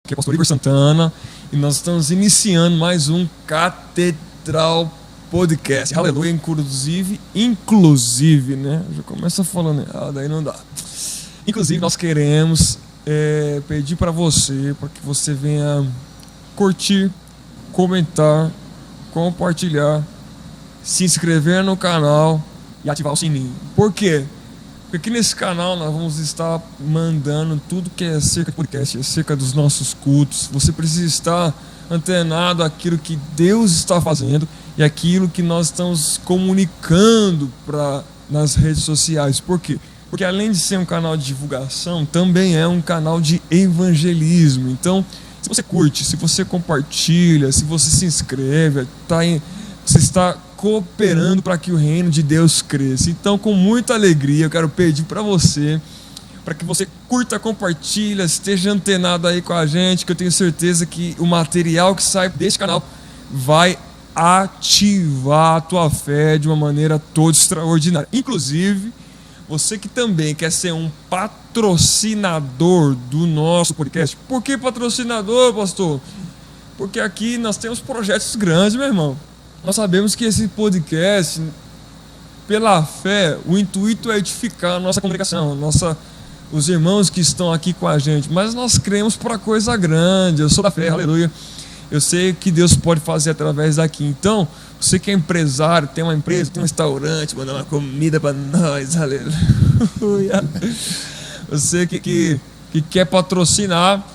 Aqui é o pastor Igor Santana e nós estamos iniciando mais um Catedral Podcast. Aleluia, inclusive, né? Já começa falando errado, aí não dá. Inclusive, nós queremos pedir para que você venha curtir, comentar, compartilhar, se inscrever no canal e ativar o sininho. Por quê? Porque aqui nesse canal nós vamos estar mandando tudo que é acerca do podcast, acerca dos nossos cultos. Você precisa estar antenado àquilo que Deus está fazendo e aquilo que nós estamos comunicando nas redes sociais. Por quê? Porque além de ser um canal de divulgação, também é um canal de evangelismo. Então, se você curte, se você compartilha, se você se inscreve, você está cooperando para que o reino de Deus cresça. Então, com muita alegria, eu quero pedir para que você curta, compartilha, esteja antenado aí com a gente, que eu tenho certeza que o material que sai deste canal vai ativar a tua fé de uma maneira toda extraordinária. Inclusive, você que também quer ser um patrocinador do nosso podcast. Por que patrocinador, pastor? Porque aqui nós temos projetos grandes, meu irmão. Nós sabemos que esse podcast, pela fé, o intuito é edificar a nossa congregação, os irmãos que estão aqui com a gente. Mas nós cremos para coisa grande. Eu sou da fé, aleluia. Eu sei que Deus pode fazer através daqui. Então, você que é empresário, tem uma empresa, tem um restaurante, mandar uma comida para nós, aleluia. Você que quer patrocinar,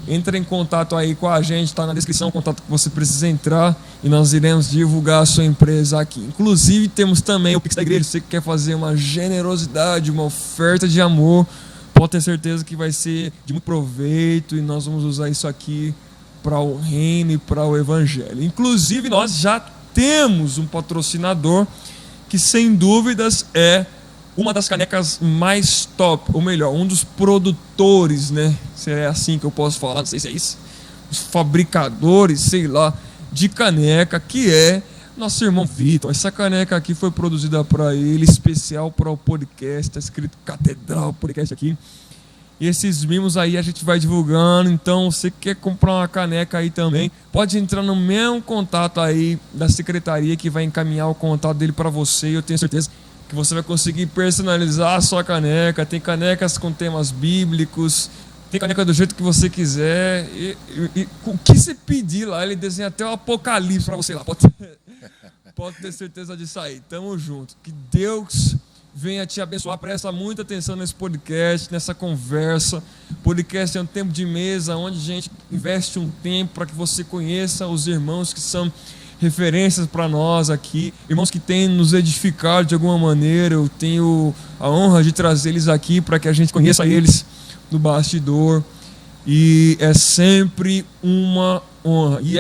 entre em contato aí com a gente, está na descrição o contato que você precisa entrar e nós iremos divulgar a sua empresa aqui. Inclusive temos também o Pix da igreja. Você que quer fazer uma generosidade, uma oferta de amor, pode ter certeza que vai ser de muito proveito e nós vamos usar isso aqui para o reino e para o evangelho. Inclusive nós já temos um patrocinador que sem dúvidas é uma das canecas mais top, ou melhor, um dos produtores, né? Se é assim que eu posso falar, não sei se é isso. Os fabricadores, sei lá, de caneca, que é nosso irmão Vitor. Essa caneca aqui foi produzida para ele, especial para o podcast, está escrito Catedral Podcast aqui. E esses mimos aí a gente vai divulgando. Então, você que quer comprar uma caneca aí também, pode entrar no mesmo contato aí da secretaria que vai encaminhar o contato dele para você. E eu tenho certeza que você vai conseguir personalizar a sua caneca. Tem canecas com temas bíblicos, tem caneca do jeito que você quiser. E o que você pedir lá, ele desenha até o apocalipse para você lá. Pode ter certeza disso aí. Tamo junto. Que Deus venha te abençoar. Presta muita atenção nesse podcast, nessa conversa. Podcast é um tempo de mesa onde a gente investe um tempo para que você conheça os irmãos que são referências para nós aqui, irmãos que têm nos edificado de alguma maneira. Eu tenho a honra de trazer eles aqui para que a gente conheça eles no bastidor, e é sempre uma honra. E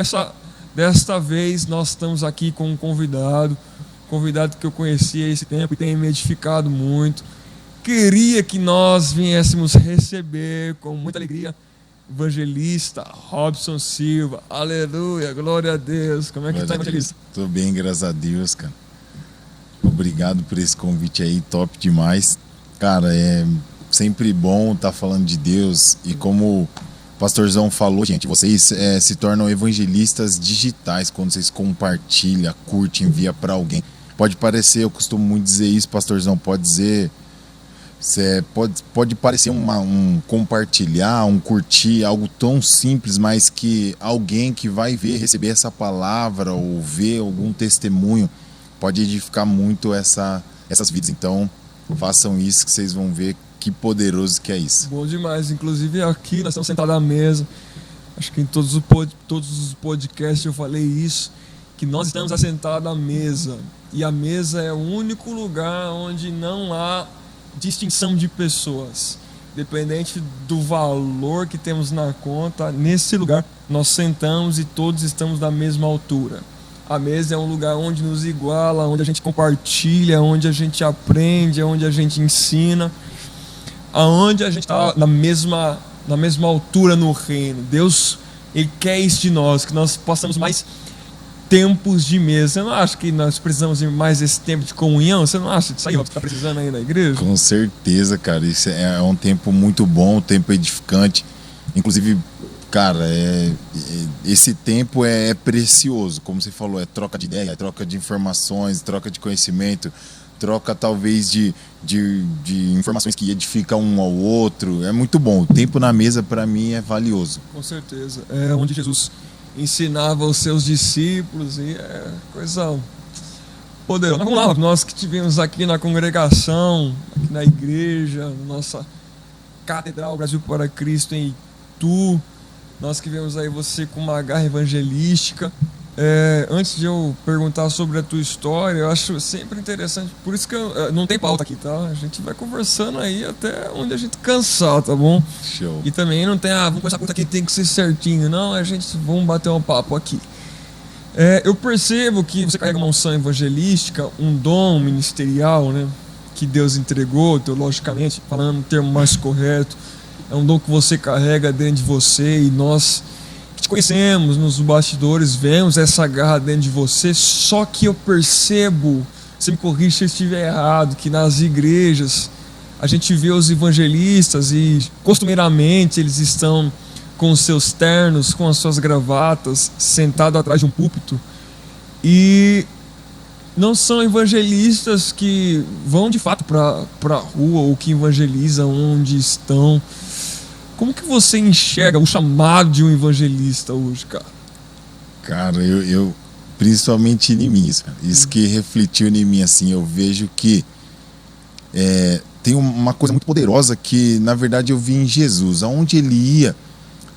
desta vez nós estamos aqui com um convidado que eu conheci há esse tempo e tem me edificado muito. Queria que nós viéssemos receber com muita alegria evangelista Robson Silva. Aleluia, glória a Deus. Como é que está, evangelista? Tudo bem, graças a Deus, cara. Obrigado por esse convite aí, top demais. Cara, é sempre bom estar falando de Deus. E como o pastorzão falou, gente, vocês se tornam evangelistas digitais quando vocês compartilham, curtem, envia para alguém. Pode parecer, eu costumo muito dizer isso, pastorzão, pode parecer um compartilhar, um curtir, algo tão simples, mas que alguém que vai receber essa palavra ou ver algum testemunho pode edificar muito essas vidas. Então, façam isso que vocês vão ver que poderoso que é isso. Bom demais. Inclusive aqui nós estamos sentados à mesa. Acho que em todos os podcasts eu falei isso, que nós estamos assentados à mesa. E a mesa é o único lugar onde não há distinção de pessoas. Independente do valor que temos na conta, nesse lugar nós sentamos e todos estamos da mesma altura. A mesa é um lugar onde nos iguala, onde a gente compartilha, onde a gente aprende, onde a gente ensina, aonde a gente está na mesma altura no reino. Deus, Ele quer isso de nós, que nós possamos mais tempos de mesa. Você não acha que nós precisamos de mais esse tempo de comunhão? Você não acha disso aí que está precisando aí na igreja? Com certeza, cara. Isso é um tempo muito bom, um tempo edificante. Inclusive, cara, esse tempo é precioso, como você falou, é troca de ideia, é troca de informações, troca de conhecimento, troca talvez de informações que edificam um ao outro. É muito bom. O tempo na mesa, para mim, é valioso. Com certeza. É onde Jesus ensinava os seus discípulos e é coisa poderosa. Vamos lá, nós que tivemos aqui na congregação, aqui na igreja, nossa Catedral Brasil para Cristo em Itu, nós que vemos aí você com uma garra evangelística. Antes de eu perguntar sobre a tua história, eu acho sempre interessante, por isso que não tem pauta aqui, tá? A gente vai conversando aí até onde a gente cansar, tá bom? Show. E também não tem, vamos começar a pauta aqui, tem que ser certinho, não, vamos bater um papo aqui. Eu percebo que você carrega uma unção evangelística, um dom ministerial, né? Que Deus entregou, teologicamente, falando no termo mais correto. É um dom que você carrega dentro de você e nós que te conhecemos nos bastidores, vemos essa garra dentro de você. Só que eu percebo, você me corrige se eu estiver errado, que nas igrejas a gente vê os evangelistas e costumeiramente eles estão com os seus ternos, com as suas gravatas, sentado atrás de um púlpito e não são evangelistas que vão de fato para a rua ou que evangelizam onde estão. Como que você enxerga o chamado de um evangelista hoje, cara? Cara, eu principalmente em mim, isso que refletiu em mim, assim, eu vejo que tem uma coisa muito poderosa que, na verdade, eu vi em Jesus. Aonde ele ia,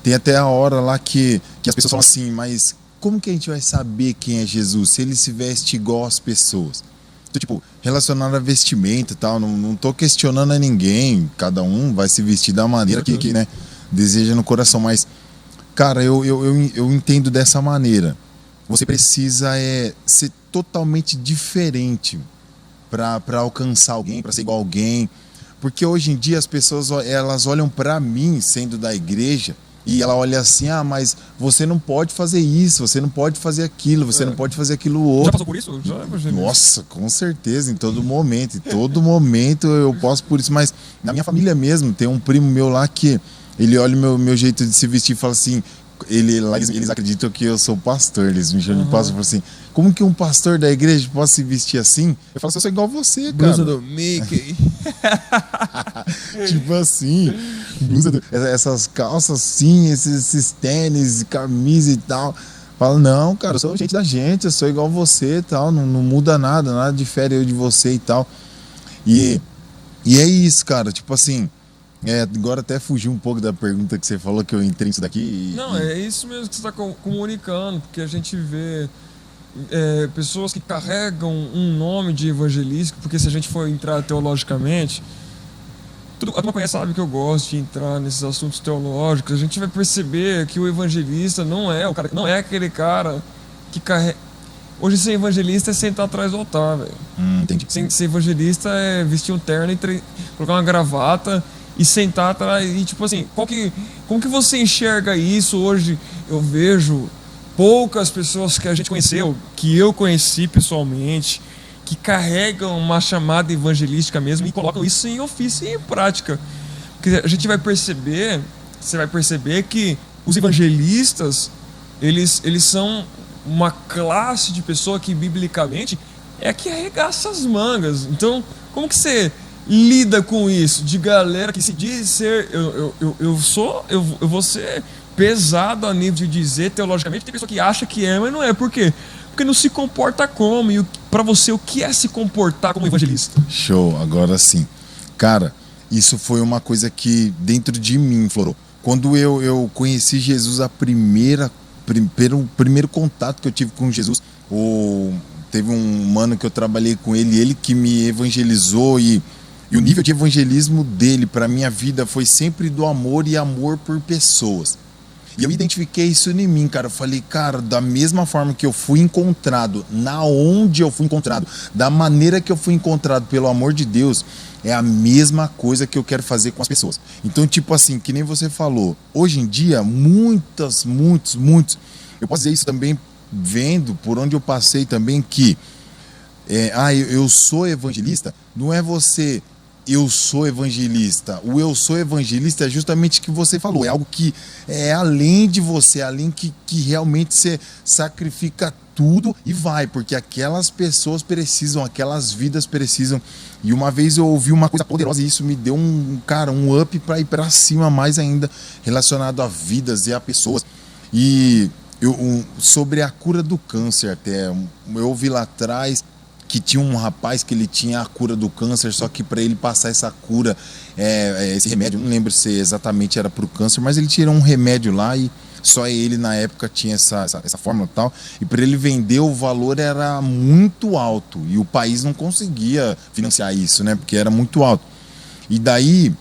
tem até a hora lá que as pessoas falam assim, mas como que a gente vai saber quem é Jesus se ele se veste igual às pessoas? Então, tipo, relacionado a vestimenta e tal, não tô questionando a ninguém, cada um vai se vestir da maneira que né, deseja no coração, mas, cara, eu entendo dessa maneira. Você precisa ser totalmente diferente para alcançar alguém, para ser igual a alguém, porque hoje em dia as pessoas elas olham para mim, sendo da igreja, e ela olha assim, mas você não pode fazer isso, você não pode fazer aquilo, você não pode fazer aquilo outro. Já passou por isso? Nossa, com certeza, em todo momento eu posso por isso, mas na minha família mesmo, tem um primo meu lá que ele olha o meu jeito de se vestir e fala assim, eles acreditam que eu sou pastor, eles me chamam de pastor, falam assim, como que um pastor da igreja pode se vestir assim? Eu falo assim, eu sou igual a você, cara. Blusa do Mickey. Tipo assim, essas calças assim, esses tênis, camisa e tal. Fala, não, cara, eu sou gente da gente, eu sou igual a você e tal, não muda nada difere eu de você e tal. E é isso, cara, tipo assim, agora até fugiu um pouco da pergunta que você falou, que eu entrei nisso daqui. É isso mesmo que você está comunicando, porque a gente vê pessoas que carregam um nome de evangelístico, porque se a gente for entrar teologicamente, a turma conhece, sabe que eu gosto de entrar nesses assuntos teológicos, a gente vai perceber que o evangelista não é aquele cara que carrega. Hoje ser evangelista é sentar atrás do altar, velho. Entendi. Ser evangelista é vestir um terno e colocar uma gravata e sentar atrás. E tipo assim, como que você enxerga isso hoje? Eu vejo poucas pessoas que a gente conheceu, que eu conheci pessoalmente, que carregam uma chamada evangelística mesmo e colocam isso em ofício e em prática. Porque a gente vai perceber, você vai perceber que os evangelistas, eles são uma classe de pessoa que biblicamente é que arregaça as mangas. Então, como que você lida com isso? De galera que se diz ser, eu vou ser pesado a nível de dizer teologicamente, tem pessoa que acha que mas não é. Por quê? Porque não se comporta como. E para você, o que é se comportar como evangelista? Show, agora sim. Cara, isso foi uma coisa que dentro de mim florou. Quando eu conheci Jesus, o primeiro contato que eu tive com Jesus, teve um mano que eu trabalhei com ele que me evangelizou e o nível de evangelismo dele para minha vida foi sempre do amor e amor por pessoas. E eu identifiquei isso em mim, cara. Eu falei, cara, da mesma forma que eu fui encontrado, onde eu fui encontrado, da maneira que eu fui encontrado pelo amor de Deus, é a mesma coisa que eu quero fazer com as pessoas. Então, tipo assim, que nem você falou, hoje em dia, muitos, eu posso dizer isso também vendo por onde eu passei também, que eu sou evangelista, não é você eu sou evangelista. O eu sou evangelista é justamente o que você falou. É algo que é além de você, além que realmente você sacrifica tudo e vai, porque aquelas pessoas precisam, aquelas vidas precisam. E uma vez eu ouvi uma coisa poderosa e isso me deu um up para ir para cima mais ainda, relacionado a vidas e a pessoas. E sobre a cura do câncer até, eu ouvi lá atrás que tinha um rapaz que ele tinha a cura do câncer, só que para ele passar essa cura, esse remédio, não lembro se exatamente era para o câncer, mas ele tirou um remédio lá e só ele na época tinha essa fórmula e tal, e para ele vender o valor era muito alto e o país não conseguia financiar isso, né, porque era muito alto. E daí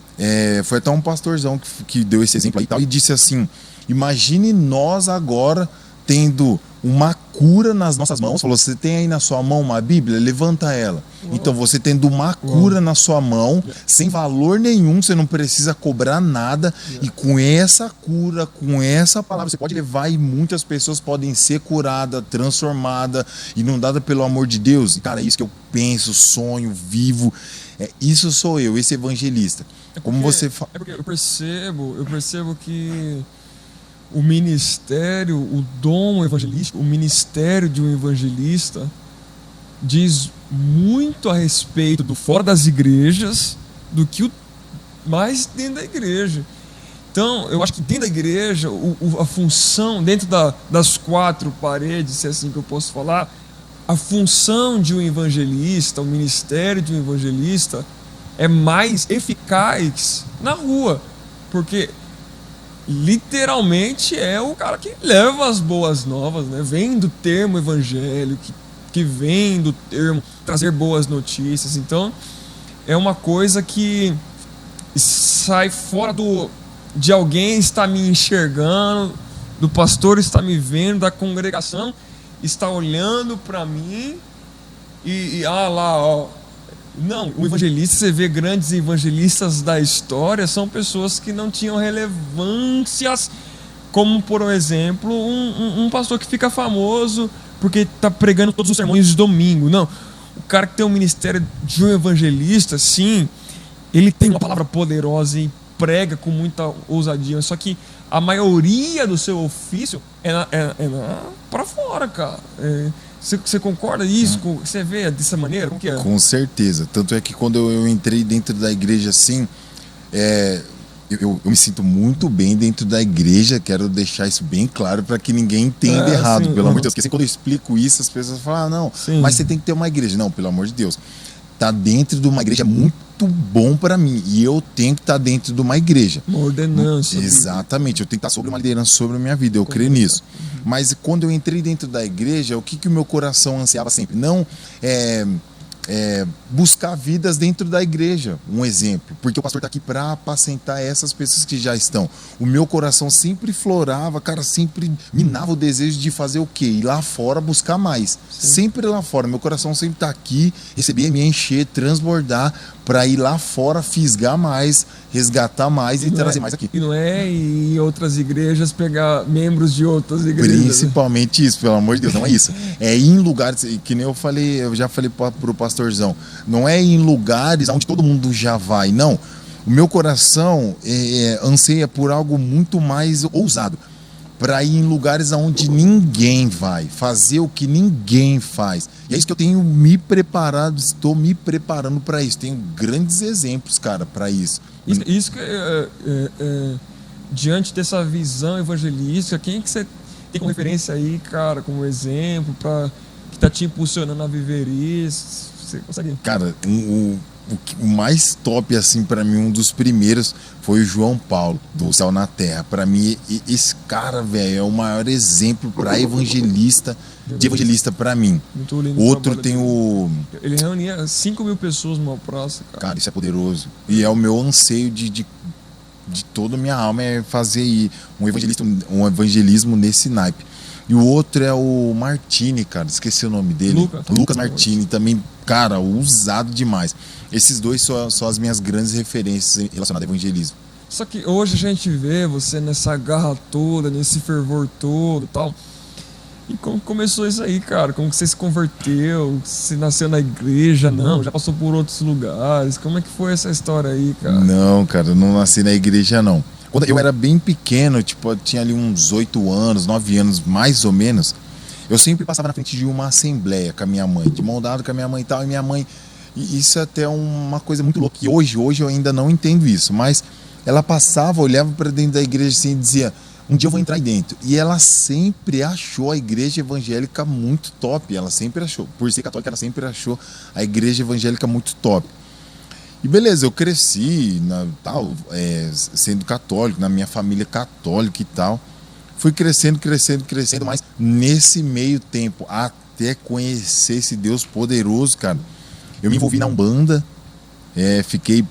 foi até um pastorzão que deu esse exemplo aí e tal, e disse assim: imagine nós agora tendo uma cura nas nossas mãos. Falou: você tem aí na sua mão uma Bíblia? Levanta ela. Então você tendo uma cura na sua mão, sem valor nenhum, você não precisa cobrar nada, e com essa cura, com essa palavra, você pode levar e muitas pessoas podem ser curadas, transformadas, inundadas pelo amor de Deus. E cara, é isso que eu penso, sonho, vivo. Isso sou eu, esse evangelista. Como você fala. É porque eu percebo que o ministério, o dom evangelístico, o ministério de um evangelista diz muito a respeito do fora das igrejas do que o mais dentro da igreja. Então, eu acho que dentro da igreja, a função, dentro das quatro paredes, se é assim que eu posso falar, a função de um evangelista, o ministério de um evangelista é mais eficaz na rua, porque literalmente é o cara que leva as boas novas, né? Vem do termo evangelho, que vem do termo trazer boas notícias. Então, é uma coisa que sai fora de alguém estar me enxergando, do pastor estar me vendo, da congregação está olhando para mim e lá, ó. Não, o evangelista, você vê grandes evangelistas da história, são pessoas que não tinham relevâncias, como, por exemplo, um pastor que fica famoso porque está pregando todos os sermões de domingo. Não, o cara que tem o ministério de um evangelista, sim, ele tem uma palavra poderosa e prega com muita ousadia, só que a maioria do seu ofício é para fora, cara. Você concorda isso? Você vê dessa maneira? Como que é? Com certeza. Tanto é que quando eu entrei dentro da igreja assim, eu me sinto muito bem dentro da igreja. Quero deixar isso bem claro para que ninguém entenda errado, sim, pelo amor de Deus. Porque assim, quando eu explico isso, as pessoas falam: não, sim, mas você tem que ter uma igreja. Não, pelo amor de Deus. Tá dentro de uma igreja é muito bom para mim, e eu tenho que estar dentro de uma igreja. Uma ordenança. Exatamente, eu tenho que estar sobre uma liderança sobre a minha vida, eu creio nisso. Mas quando eu entrei dentro da igreja, o que o meu coração ansiava sempre? Não buscar vidas dentro da igreja, um exemplo, porque o pastor está aqui para apacentar essas pessoas que já estão. O meu coração sempre florava, cara, sempre minava o desejo de fazer o quê? Ir lá fora buscar mais. Sim. Sempre lá fora, meu coração sempre está aqui, receber, me encher, transbordar, para ir lá fora, fisgar mais, resgatar mais e trazer mais aqui. E não é em outras igrejas pegar membros de outras igrejas. Principalmente isso, pelo amor de Deus, não é isso. É ir em lugares, que nem eu já falei pro pastorzão, não é ir em lugares onde todo mundo já vai, não. O meu coração anseia por algo muito mais ousado, para ir em lugares onde ninguém vai, fazer o que ninguém faz. E é isso que eu tenho me preparado, estou me preparando para isso. Tenho grandes exemplos, cara, para isso. Isso que diante dessa visão evangelística, quem que você tem como referência aí, cara, como exemplo, que está te impulsionando a viver isso? Você consegue? Cara, o mais top, assim, para mim, um dos primeiros foi o João Paulo, do Céu na Terra. Para mim, esse cara, velho, é o maior exemplo para evangelista para mim. Muito lindo. Outro tem o... Ele reunia 5.000 pessoas numa praça, cara. Cara, isso é poderoso. E é o meu anseio de toda a minha alma, é fazer um evangelismo nesse naipe. E o outro é o Martini, cara, esqueci o nome dele. Lucas Martini, também, cara, usado demais. Esses dois são as minhas grandes referências relacionadas ao evangelismo. Só que hoje a gente vê você nessa garra toda, nesse fervor todo e tal. E como começou isso aí, cara? Como que você se converteu? Você nasceu na igreja? Não, já passou por outros lugares? Como é que foi essa história aí, cara? Não, cara, eu não nasci na igreja, não. Quando eu era bem pequeno, tipo, eu tinha ali uns 8 anos, 9 anos, mais ou menos, eu sempre passava na frente de uma assembleia com a minha mãe, de mão dada com a minha mãe e tal, e minha mãe... E isso é até uma coisa muito louca. E hoje eu ainda não entendo isso, mas ela passava, olhava para dentro da igreja assim e dizia: um dia eu vou entrar aí dentro. E ela sempre achou a igreja evangélica muito top. Ela sempre achou. Por ser católica, ela sempre achou a igreja evangélica muito top. E beleza, eu cresci sendo católico, na minha família católica e tal. Fui crescendo, mas nesse meio tempo, até conhecer esse Deus poderoso, cara, eu me envolvi na Umbanda, fiquei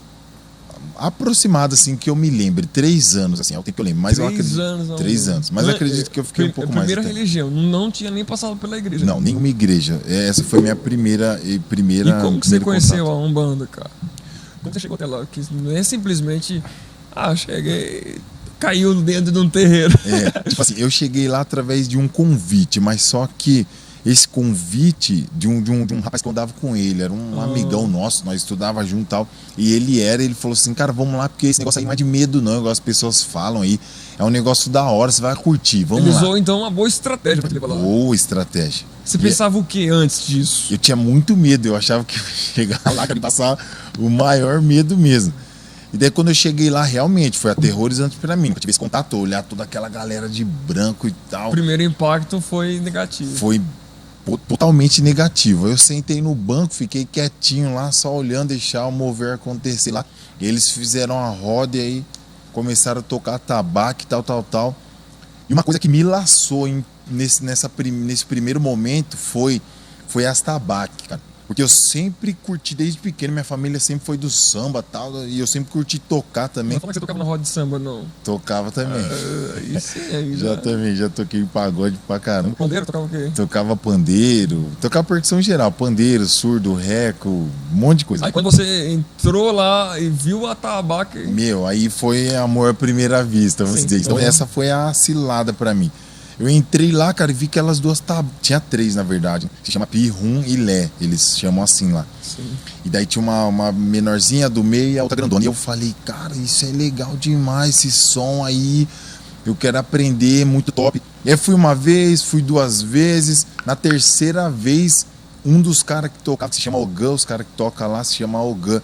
aproximado, assim, que eu me lembre, 3 anos, assim, é o tempo que eu lembro. Mas 3 anos. 3 anos, mas acredito que eu fiquei um pouco mais. Primeira religião, não tinha nem passado pela igreja. Não, nenhuma igreja. Essa foi minha primeira. E como que você conheceu contato. a Umbanda, cara? Como você chegou até lá? Que não é simplesmente, cheguei, caiu dentro de um terreiro. Tipo assim, eu cheguei lá através de um convite, mas só que esse convite de um rapaz que eu andava com ele, era um amigão nosso, nós estudava junto e tal, e ele falou assim: cara, vamos lá, porque esse negócio aí não é de medo não, igual as pessoas falam aí, é um negócio da hora, você vai curtir, vamos lá. Ele usou então uma boa estratégia pra te levar lá. Boa estratégia. Você pensava o que antes disso? Eu tinha muito medo, eu achava que eu ia chegar lá, que ia passar o maior medo mesmo. E daí quando eu cheguei lá, realmente, foi aterrorizante pra mim. Eu tive esse contato, olhar toda aquela galera de branco e tal. O primeiro impacto foi negativo. Foi totalmente negativo. Eu sentei no banco, fiquei quietinho lá, só olhando, deixar o mover acontecer lá. Eles fizeram a roda e aí começaram a tocar tabaco e tal. E uma coisa que me laçou nesse primeiro momento foi as tabaques, cara. Porque eu sempre curti desde pequeno, minha família sempre foi do samba e tal, e eu sempre curti tocar também. Não fala que você tocava na roda de samba, não? Tocava também. Aí sim, aí já toquei pagode pra caramba. Pandeiro, tocava o quê? Tocava pandeiro, tocava percussão em geral, pandeiro, surdo, reco, um monte de coisa. Aí quando você entrou lá e viu a tabaca... Aí foi amor à primeira vista, vamos dizer. Então essa foi a cilada pra mim. Eu entrei lá, cara, e vi que elas duas tinha 3, na verdade. Se chama Pirrum e Lé, eles chamam assim lá. Sim. E daí tinha uma menorzinha do meio e a outra grandona. E eu falei, cara, isso é legal demais, esse som aí. Eu quero aprender, muito top. E aí fui uma vez, fui 2 vezes. Na terceira vez, um dos caras que tocava, se chama Ogã, os caras que tocam lá se chama Ogã.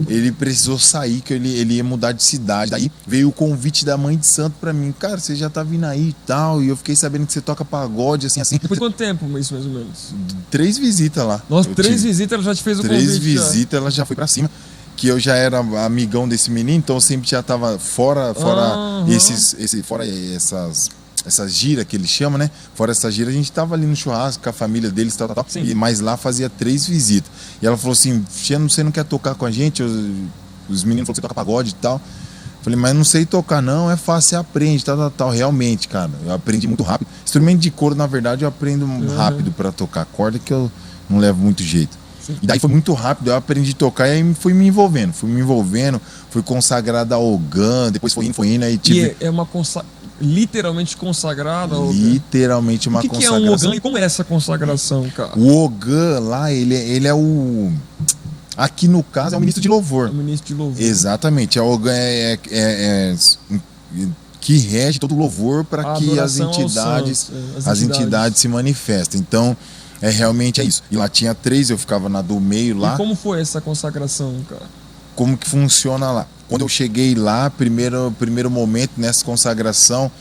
Ele precisou sair, que ele ia mudar de cidade. Daí veio o convite da mãe de santo pra mim. Cara, você já tá vindo aí e tal. E eu fiquei sabendo que você toca pagode, assim. Depois de quanto tempo isso, mais ou menos? 3 visitas lá. Nossa, 3 visitas, ela já te fez o convite. 3 visitas, ela já foi pra cima. Que eu já era amigão desse menino, então eu sempre já tava fora essas giras que ele chama, né? Fora essa gira, a gente tava ali no churrasco com a família deles, tal. Mas lá fazia 3 visitas. E ela falou assim: você não quer tocar com a gente? Os meninos falaram que você toca pagode e tal. Falei, mas não sei tocar não, é fácil, você aprende, tal. Realmente, cara, eu aprendi muito rápido. Instrumento de couro, na verdade, eu aprendo rápido pra tocar. Corda que eu não levo muito jeito. Sim. E daí foi muito rápido, eu aprendi a tocar e aí fui me envolvendo, fui consagrado ao Ogã, depois foi indo, aí tive... E é uma literalmente consagrada? Literalmente uma consagração. O que é um Ogã e como é essa consagração, cara? O Ogã lá, ele é o... Aqui no caso é o ministro de louvor. É o ministro de louvor. Exatamente, o Ogã que rege todo o louvor para que as entidades se manifestem. Então... realmente é isso. E lá tinha 3, eu ficava na do meio lá. E como foi essa consagração, cara? Como que funciona lá? Quando eu cheguei lá, primeiro momento nessa consagração,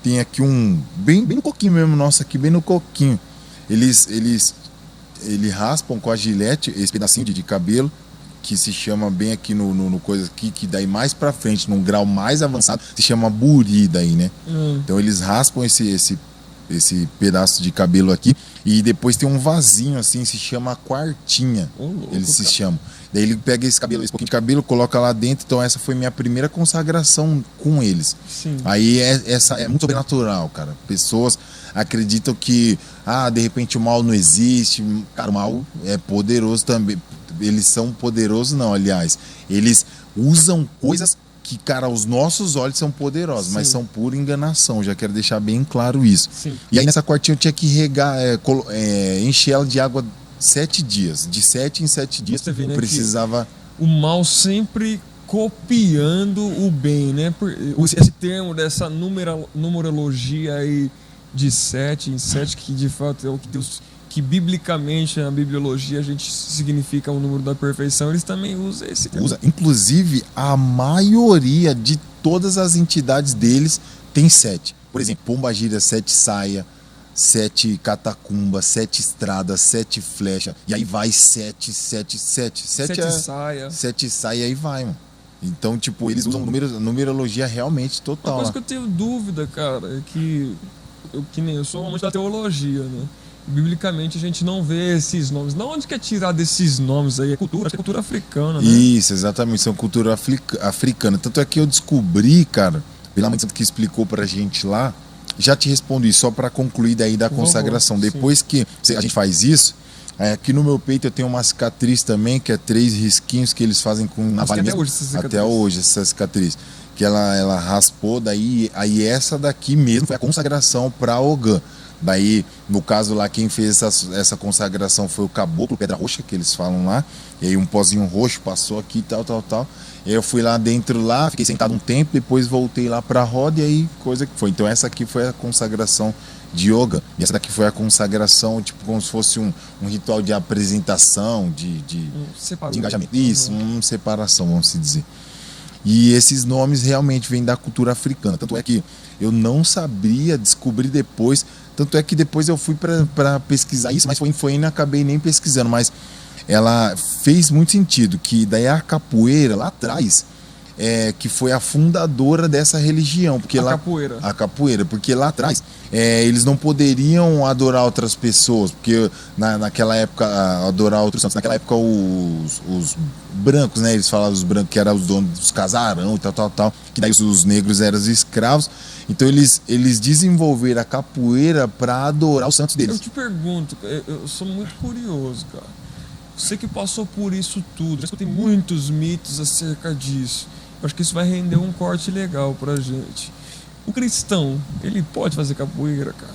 tem aqui bem no coquinho mesmo, nossa, aqui bem no coquinho. Eles raspam com a gilete esse pedacinho de cabelo, que se chama bem aqui no coisa aqui, que daí mais pra frente, num grau mais avançado, se chama buri daí, né? Então eles raspam esse pedaço de cabelo aqui e depois tem um vasinho assim, se chama quartinha. Eles se chamam. Daí ele pega esse pouquinho de cabelo, coloca lá dentro. Então essa foi minha primeira consagração com eles. Sim. Aí é muito sobrenatural, cara. Pessoas acreditam que de repente o mal não existe. Cara, o mal é poderoso também. Eles são poderosos não, aliás. Eles usam coisas que, cara, os nossos olhos são poderosos, mas Sim. são pura enganação. Já quero deixar bem claro isso. Sim. E aí nessa quartinha eu tinha que regar, encher ela de água 7 dias. De 7 em 7 dias Você vê, eu né, precisava... O mal sempre copiando o bem, né? Esse termo dessa numerologia aí de 7 em 7, que de fato é o que Deus, que biblicamente na bibliologia a gente significa o número da perfeição, eles também usam esse termo. Inclusive, a maioria de todas as entidades deles tem 7. Por exemplo, Pombagira, 7 saia, 7 catacumba, 7 estrada, 7 flecha. E aí vai 7, 7, 7. 7 saia. 7 saia e aí vai, mano. Então, tipo, eles usam numerologia realmente total. Uma coisa lá. que eu tenho dúvida, cara, é que nem eu sou um amante da teologia, né? Biblicamente a gente não vê esses nomes. Não, onde que é tirado esses nomes aí? É cultura, acho que é cultura africana, né? Isso, exatamente, são cultura africana. Tanto é que eu descobri, cara, pela mãe que explicou pra gente lá, já te respondo isso, só pra concluir daí da consagração. Depois que a gente faz isso, aqui no meu peito eu tenho uma cicatriz também, que é 3 risquinhos que eles fazem com navalha mesmo. Até hoje essa cicatriz. Que ela raspou, daí aí essa daqui mesmo foi a consagração pra Ogã. Daí, no caso lá, quem fez essa consagração foi o caboclo, Pedra Roxa, que eles falam lá. E aí um pozinho roxo passou aqui, tal. E aí eu fui lá dentro, lá, fiquei sentado um tempo, depois voltei lá pra roda e aí coisa que foi. Então essa aqui foi a consagração de yoga. E essa daqui foi a consagração, tipo, como se fosse um ritual de apresentação, de engajamento. Isso, uma separação, vamos se dizer. E esses nomes realmente vêm da cultura africana. Tanto é que eu não sabia, descobri depois. Tanto é que depois eu fui para pesquisar isso, mas foi e não acabei nem pesquisando. Mas ela fez muito sentido, que daí a capoeira lá atrás, que foi a fundadora dessa religião. Porque a capoeira, porque lá atrás eles não poderiam adorar outras pessoas, porque naquela época, adorar outros santos, naquela época os brancos, né, eles falavam os brancos que eram os donos dos casarão e tal, que daí os negros eram os escravos, então eles desenvolveram a capoeira para adorar os santos deles. Eu te pergunto, eu sou muito curioso, cara, você que passou por isso tudo, já escutei muitos mitos acerca disso. Eu acho que isso vai render um corte legal pra gente. O cristão, ele pode fazer capoeira, cara?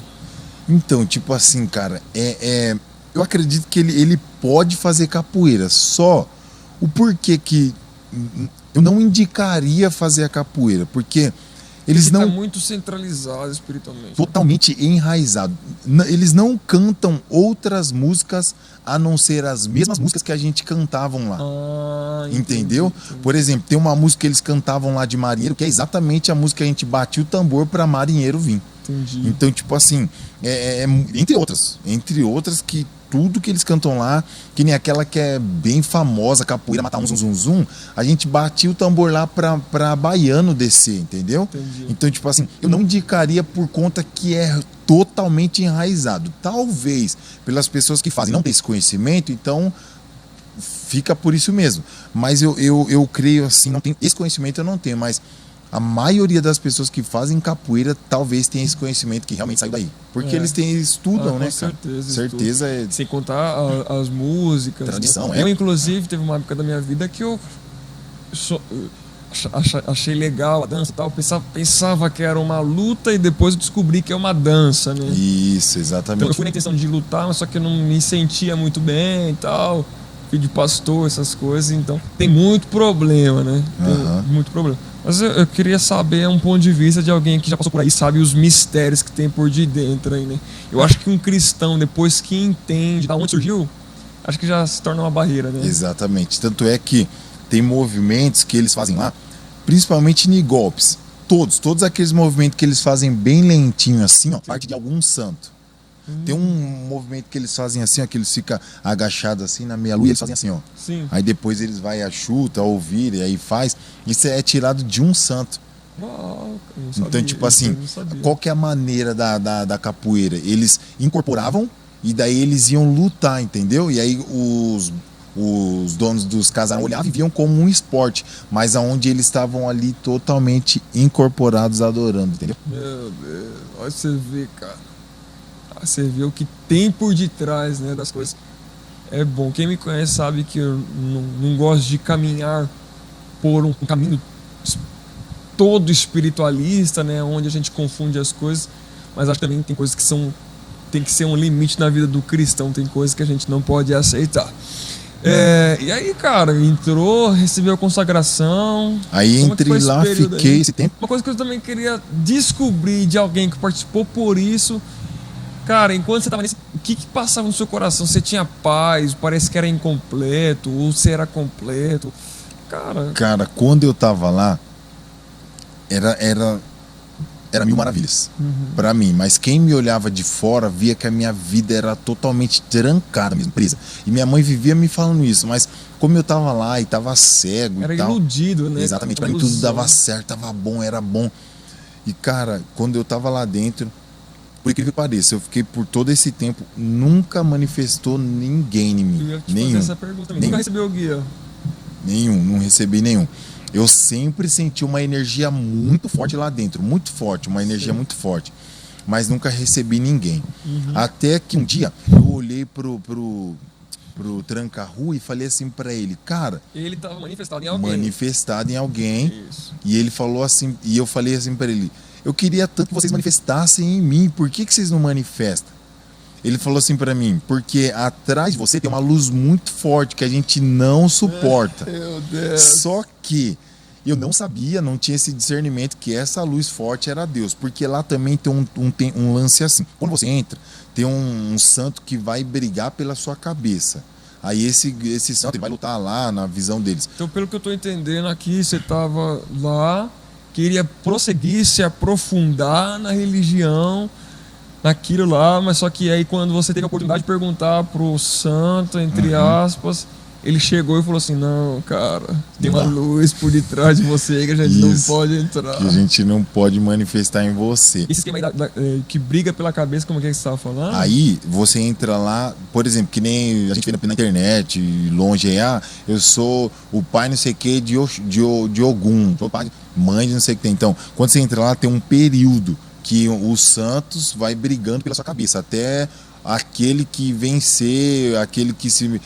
Então, tipo assim, cara, eu acredito que ele pode fazer capoeira, só o porquê que eu não indicaria fazer a capoeira, porque eles ele não... tá muito centralizado espiritualmente. Totalmente enraizado. Eles não cantam outras músicas a não ser as mesmas músicas que a gente cantavam lá. Entendeu? Entendi. Por exemplo, tem uma música que eles cantavam lá de marinheiro, que é exatamente a música que a gente batia o tambor para marinheiro vir. Entendi. Então, tipo assim, entre outras que tudo que eles cantam lá, que nem aquela que é bem famosa, capoeira, matar um zum, a gente batia o tambor lá pra baiano descer, entendeu? Entendi. Então, tipo assim, eu não indicaria por conta que é totalmente enraizado. Talvez, pelas pessoas que fazem, não tem esse conhecimento, então fica por isso mesmo. Mas eu creio assim, não tenho, esse conhecimento eu não tenho, mas a maioria das pessoas que fazem capoeira talvez tenha esse conhecimento que realmente saiu daí. Porque eles estudam, né, cara? Certeza é... Sem contar as músicas. Tradição, né? Eu, inclusive, teve uma época da minha vida que eu achei legal a dança e tal. Pensava que era uma luta e depois eu descobri que é uma dança, né? Isso, exatamente. Então eu fui na intenção de lutar, mas só que eu não me sentia muito bem e tal. Filho de pastor, essas coisas. Então tem muito problema, né? Tem muito problema. Mas eu queria saber um ponto de vista de alguém que já passou por aí, sabe os mistérios que tem por de dentro aí, né? Eu acho que um cristão, depois que entende de onde surgiu, acho que já se torna uma barreira, né? Exatamente. Tanto é que tem movimentos que eles fazem lá, principalmente em golpes. Todos aqueles movimentos que eles fazem bem lentinho assim, ó, parte de algum santo. Tem um movimento que eles fazem assim, ó, que eles ficam agachados assim na meia-lua e eles fazem assim, ó. Sim. Aí depois eles vai a chuta, a ouvir, e aí faz. Isso é tirado de um santo. Uau, então, tipo assim, qual que é a maneira da capoeira? Eles incorporavam e daí eles iam lutar, entendeu? E aí os donos dos casarões olhavam e viam como um esporte, mas aonde eles estavam ali totalmente incorporados adorando, entendeu? Meu Deus, olha você ver, cara. Você vê o que tem por detrás, né, das coisas. É bom. Quem me conhece sabe que eu não gosto de caminhar por um caminho todo espiritualista, né? Onde a gente confunde as coisas, mas acho que também tem coisas que tem que ser um limite na vida do cristão, tem coisas que a gente não pode aceitar. E aí, cara, entrou, recebeu a consagração. Aí entrei lá, fiquei esse tempo. Uma coisa que eu também queria descobrir de alguém que participou por isso, cara, enquanto você tava nesse, o que passava no seu coração? Você tinha paz, parece que era incompleto, ou você era completo? Cara, quando eu tava lá, era mil maravilhas pra mim, mas quem me olhava de fora via que a minha vida era totalmente trancada mesmo, presa. E minha mãe vivia me falando isso, mas como eu tava lá e tava cego era e tal, iludido, né? Exatamente, pra mim tudo dava certo, tava bom, era bom. E cara, quando eu tava lá dentro, por incrível que pareça, eu fiquei por todo esse tempo, nunca manifestou ninguém em mim. Eu ia te fazer essa pergunta também. Nunca recebeu o guia? Nenhum, não recebi nenhum. Eu sempre senti uma energia muito forte lá dentro, muito forte, uma energia muito forte, mas nunca recebi ninguém. Até que um dia eu olhei pro tranca-rua e falei assim pra ele, cara... Ele estava manifestado em alguém. Manifestado em alguém. Isso. E ele falou assim, e eu falei assim pra ele, eu queria tanto que vocês manifestassem em mim, por que vocês não manifestam? Ele falou assim pra mim, porque atrás de você tem uma luz muito forte que a gente não suporta. Meu Deus. Só que eu não sabia, não tinha esse discernimento que essa luz forte era Deus. Porque lá também tem um lance assim. Quando você entra, tem um santo que vai brigar pela sua cabeça. Aí esse santo vai lutar lá na visão deles. Então, pelo que eu tô entendendo aqui, você tava lá, queria prosseguir, se aprofundar na religião, naquilo lá, mas só que aí quando você teve a oportunidade de perguntar pro santo, entre aspas, ele chegou e falou assim, não, cara, tem uma luz por detrás de você que a gente não pode entrar. Que a gente não pode manifestar em você. Esse esquema aí que briga pela cabeça, como é que você estava falando? Aí você entra lá, por exemplo, que nem a gente vê na internet, longe aí, eu sou o pai não sei o que de Ogum, sou o pai, mãe de não sei o que tem. Então, quando você entra lá, tem um período que os santos vai brigando pela sua cabeça, até aquele que vencer, aquele que se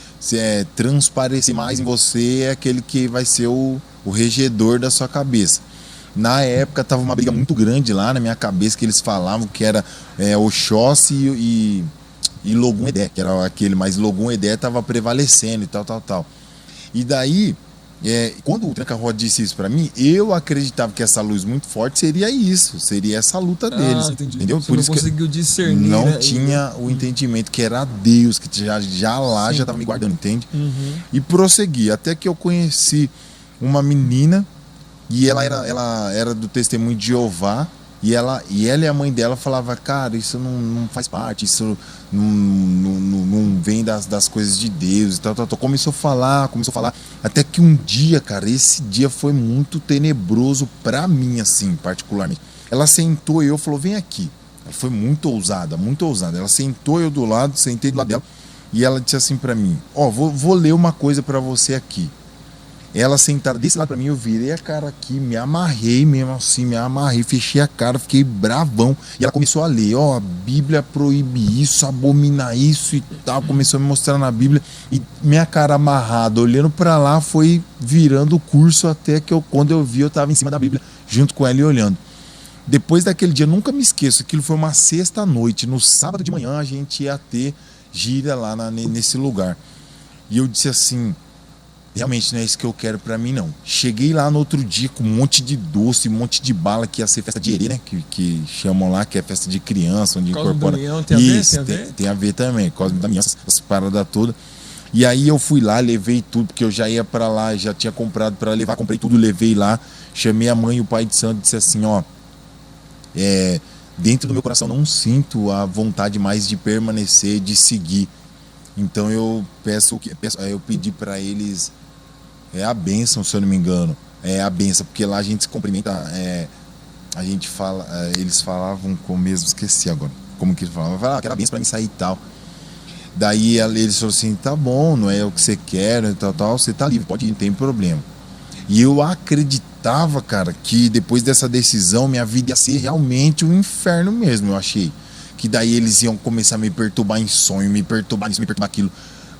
transparecer mais em você é aquele que vai ser o regedor da sua cabeça. Na época tava uma briga muito grande lá na minha cabeça, que eles falavam que era Oxóssi e Logum Edé, que era aquele, mas Logum Edé tava prevalecendo e tal. E daí, quando o Tranca-Rua disse isso pra mim, eu acreditava que essa luz muito forte seria isso, seria essa luta deles, entendeu? Você por isso conseguiu discernir, não tinha o entendimento que era Deus, que já lá já estava me guardando, entende? E prossegui, até que eu conheci uma menina, e ela era do Testemunho de Jeová, e ela e a mãe dela falava, cara, isso não faz parte, isso não vem das coisas de Deus e tal. Começou a falar, até que um dia, cara, esse dia foi muito tenebroso pra mim, assim, particularmente. Ela sentou e eu falou, vem aqui. Ela foi muito ousada. Ela sentou eu do lado, sentei do lado dela, e ela disse assim pra mim, vou ler uma coisa pra você aqui. Ela sentada desse lado pra mim, eu virei a cara aqui, me amarrei mesmo assim, fechei a cara, fiquei bravão. E ela começou a ler, a Bíblia proíbe isso, abomina isso e tal. Começou a me mostrar na Bíblia. E minha cara amarrada, olhando pra lá, foi virando o curso até que quando eu vi, eu tava em cima da Bíblia, junto com ela e olhando. Depois daquele dia, nunca me esqueço, aquilo foi uma sexta-noite. No sábado de manhã, a gente ia ter gira lá nesse lugar. E eu disse assim, realmente não é isso que eu quero pra mim, não. Cheguei lá no outro dia com um monte de doce, um monte de bala, que ia ser festa de herê, né? Que chamam lá, que é festa de criança, onde incorpora. Tem a ver também, Cosme da Aliança, essas paradas todas. E aí eu fui lá, levei tudo, porque eu já ia pra lá, já tinha comprado pra levar, comprei tudo, levei lá. Chamei a mãe e o pai de santo e disse assim, dentro do meu coração não sinto a vontade mais de permanecer, de seguir. Então eu eu pedi pra eles a bênção, se eu não me engano. A bênção, porque lá a gente se cumprimenta, a gente fala, eles falavam como mesmo, esqueci agora, como que eles falavam, quero a bênção pra mim sair e tal. Daí eles falaram assim, tá bom, não é o que você quer, tal, você tá livre, pode ir, não tem problema. E eu acreditava, cara, que depois dessa decisão, minha vida ia ser realmente um inferno mesmo, eu achei. Que daí eles iam começar a me perturbar em sonho, me perturbar isso, me perturbar aquilo.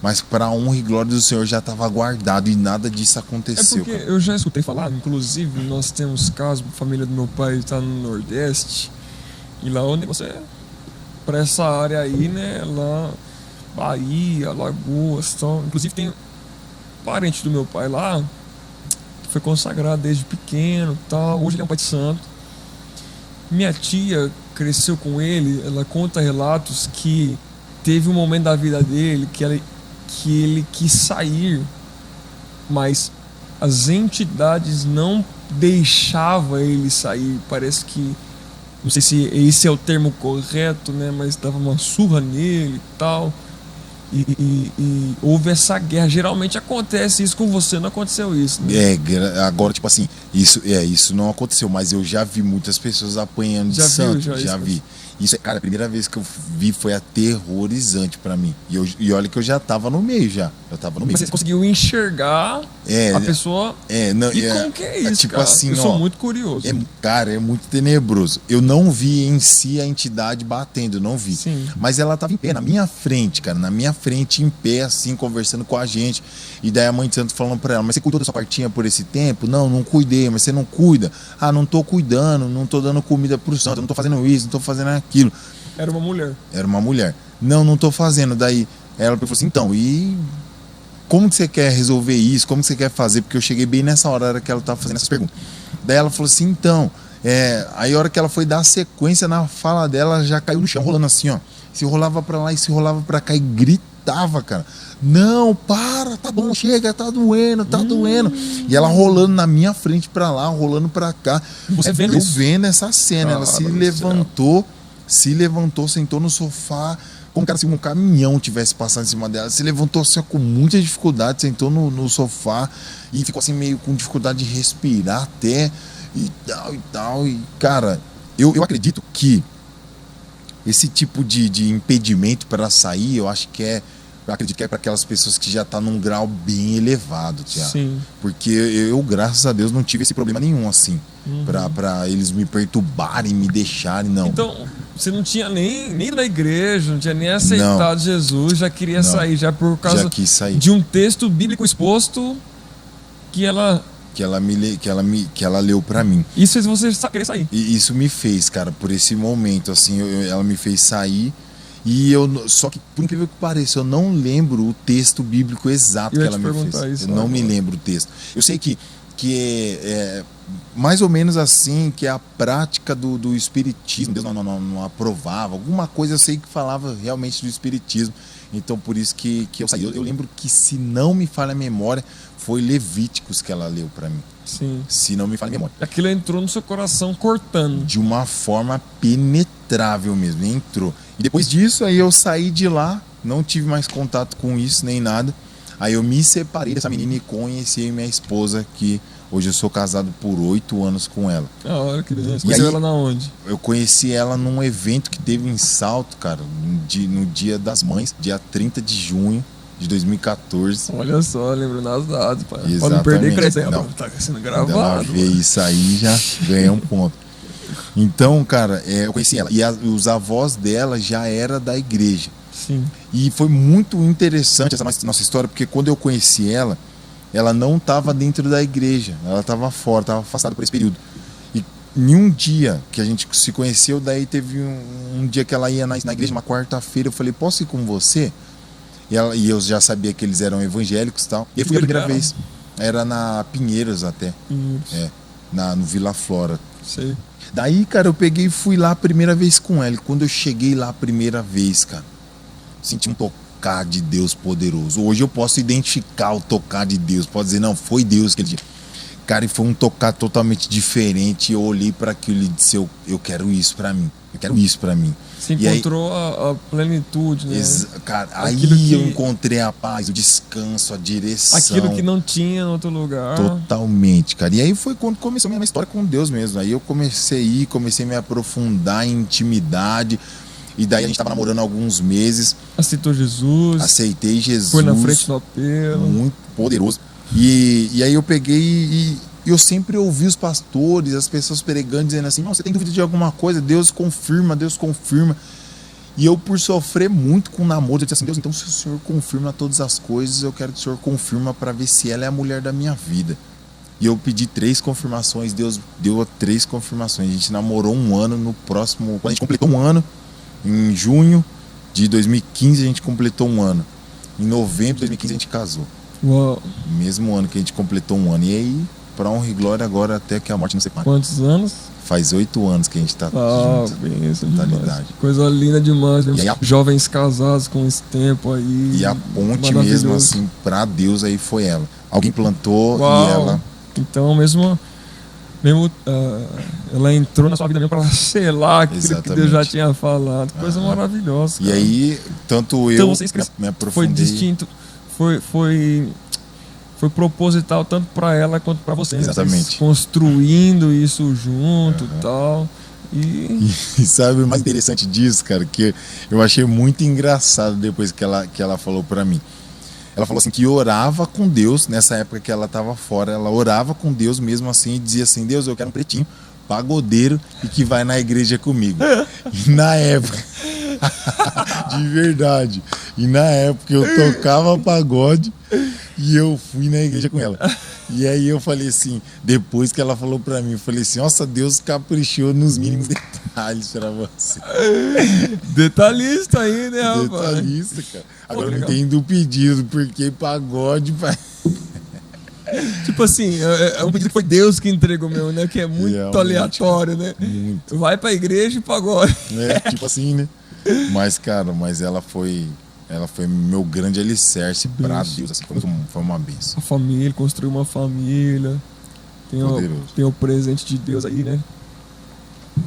mas para a honra e glória do Senhor já estava guardado e nada disso É aconteceu. porque Cara. eu já escutei falar, inclusive, nós temos casos, a família do meu pai está no Nordeste, e lá onde você, para essa área aí, né, lá, Bahia, Alagoas, tal, inclusive tem parente do meu pai lá, que foi consagrado desde pequeno, tal, hoje ele é um pai de santo. Minha tia cresceu com ele, ela conta relatos que teve um momento da vida dele que ele quis sair, mas as entidades não deixavam ele sair. Parece que, não sei se esse é o termo correto, né? Mas dava uma surra nele e tal. E houve essa guerra. Geralmente acontece isso com você, não aconteceu isso, né? Agora, tipo assim, isso não aconteceu, mas eu já vi muitas pessoas apanhando de santo, já vi. Isso, cara, a primeira vez que eu vi foi aterrorizante pra mim. E olha que eu já tava no meio já. Eu tava no meio. Mas você conseguiu enxergar a pessoa. Como que é isso, tipo cara? assim, eu sou muito curioso. Cara, é muito tenebroso. Eu não vi em si a entidade batendo, não vi. Sim. Mas ela tava em pé, na minha frente, cara. Na minha frente, em pé, assim, conversando com a gente. E daí a mãe de santo falando pra ela, mas você cuidou da sua partinha por esse tempo? Não cuidei, mas você não cuida. Ah, não tô cuidando, não tô dando comida pro santo, não tô fazendo isso, não tô fazendo aquilo. Era uma mulher. Era uma mulher. Não tô fazendo. Daí ela falou assim, então, e como que você quer resolver isso? Como que você quer fazer? Porque eu cheguei bem nessa hora que ela tava fazendo essas perguntas. Daí ela falou assim, então, aí a hora que ela foi dar a sequência na fala dela, ela já caiu no chão, rolando assim, ó. Se rolava pra lá e se rolava pra cá e gritava, cara. Não, para, tá bom, chega, tá doendo. E ela rolando na minha frente pra lá, rolando pra cá. Você vendo eu isso? vendo essa cena, ela se levantou, sentou no sofá, como se um caminhão tivesse passado em cima dela. Se levantou assim, com muita dificuldade, sentou no sofá e ficou assim meio com dificuldade de respirar até e tal. E, cara, eu acredito que esse tipo de impedimento para sair, eu acredito que é para aquelas pessoas que já estão num grau bem elevado, Tiago. Sim. Porque eu, graças a Deus, não tive esse problema nenhum, assim, para eles me perturbarem, me deixarem, não. Então, você não tinha nem ido na igreja, não tinha nem aceitado Jesus, já queria sair, já por causa de um texto bíblico exposto que ela leu pra mim. Isso fez você querer sair. E isso me fez, cara, por esse momento, assim, ela me fez sair. Só que, por incrível que pareça, eu não lembro o texto bíblico exato que ela me fez. Eu não me lembro o texto. Eu sei que é mais ou menos assim, que é a prática do espiritismo. Deus não aprovava. Alguma coisa eu sei que falava realmente do espiritismo. Então, por isso que eu saí. Eu lembro que, se não me falha a memória, foi Levíticos que ela leu pra mim. Sim. Se não me falha a memória. Aquilo entrou no seu coração cortando. De uma forma penetrável mesmo, entrou. E depois disso, aí eu saí de lá, não tive mais contato com isso, nem nada. Aí eu me separei dessa menina e conheci minha esposa, que hoje eu sou casado por 8 anos com ela. Da hora, que beleza. Você conheceu ela na onde? Eu conheci ela num evento que teve em Salto, cara, no Dia das Mães, dia 30 de junho de 2014. Olha só, lembrando as datas, pai. Exatamente. Pode não perder crédito. Não. Tá sendo Ela gravado. vê isso aí, já ganhei um ponto. Então, cara, eu conheci ela. E os avós dela já eram da igreja. Sim. E foi muito interessante essa nossa história, porque quando eu conheci ela não estava dentro da igreja. Ela estava fora, estava afastada por esse período. E em um dia que a gente se conheceu, daí teve um dia que ela ia na igreja, uma quarta-feira, eu falei, posso ir com você? E eu já sabia que eles eram evangélicos e tal. E eu fui a primeira vez. Era na Pinheiros até. No Vila Flora. Sei. Daí, cara, eu peguei e fui lá a primeira vez com ela. E quando eu cheguei lá a primeira vez, cara, senti um tocar de Deus poderoso. Hoje eu posso identificar o tocar de Deus. Posso dizer, não, foi Deus que ele disse. Cara, e foi um tocar totalmente diferente. Eu olhei para aquilo e disse, eu quero isso para mim. Eu quero isso para mim. Você encontrou a plenitude, né? Cara, aí eu encontrei a paz, o descanso, a direção. Aquilo que não tinha em outro lugar. Totalmente, cara. E aí foi quando começou a minha história com Deus mesmo. Aí eu comecei a me aprofundar em intimidade. E daí a gente tava namorando há alguns meses. Aceitou Jesus. Aceitei Jesus. Foi na frente do apelo. Muito poderoso. E aí eu peguei e eu sempre ouvi os pastores, as pessoas pregando, dizendo assim, não, você tem dúvida de alguma coisa, Deus confirma. E eu, por sofrer muito com o namoro, eu disse assim: Deus, então se o Senhor confirma todas as coisas, eu quero que o Senhor confirma para ver se ela é a mulher da minha vida. E eu pedi 3 confirmações, Deus deu 3 confirmações. A gente namorou um ano no próximo... Quando a gente completou um ano, em junho de 2015 a gente completou um ano. Em novembro de 2015 a gente casou. Uau. Mesmo ano que a gente completou um ano. E aí, pra honra e glória, agora até que a morte não separe. Quantos anos? Faz 8 anos que a gente tá junto. Benção Totalidade. Coisa linda demais. E aí, jovens casados com esse tempo aí. E a ponte mesmo, assim, pra Deus aí foi ela. Alguém plantou. Uau. E ela... Então, mesmo ela entrou na sua vida mesmo para selar aquilo que Deus já tinha falado. Coisa maravilhosa. Cara. E aí, tanto eu então, me aprofundei... Foi distinto, foi proposital tanto para ela quanto para você. Exatamente. Construindo isso junto e tal. E sabe o mais interessante disso, cara? Que eu achei muito engraçado depois que ela falou para mim. Ela falou assim que orava com Deus, nessa época que ela estava fora, ela orava com Deus mesmo assim e dizia assim: Deus, eu quero um pretinho, pagodeiro e que vai na igreja comigo. E na época, de verdade, e na época eu tocava pagode e eu fui na igreja com ela. E aí eu falei assim, depois que ela falou pra mim, eu falei assim: nossa, Deus caprichou nos mínimos detalhes pra você. Detalhista aí, né, rapaz? Detalhista, cara. Agora eu não entendo o pedido, porque pagode... Tipo assim, é um pedido que foi Deus que entregou meu, né? Que é muito aleatório, né? Muito. Vai pra igreja e pagode. Tipo assim, né? Mas, cara, ela foi meu grande alicerce pra Deus. Assim, foi uma bênção. A família, construiu uma família. Tem o presente de Deus aí, né?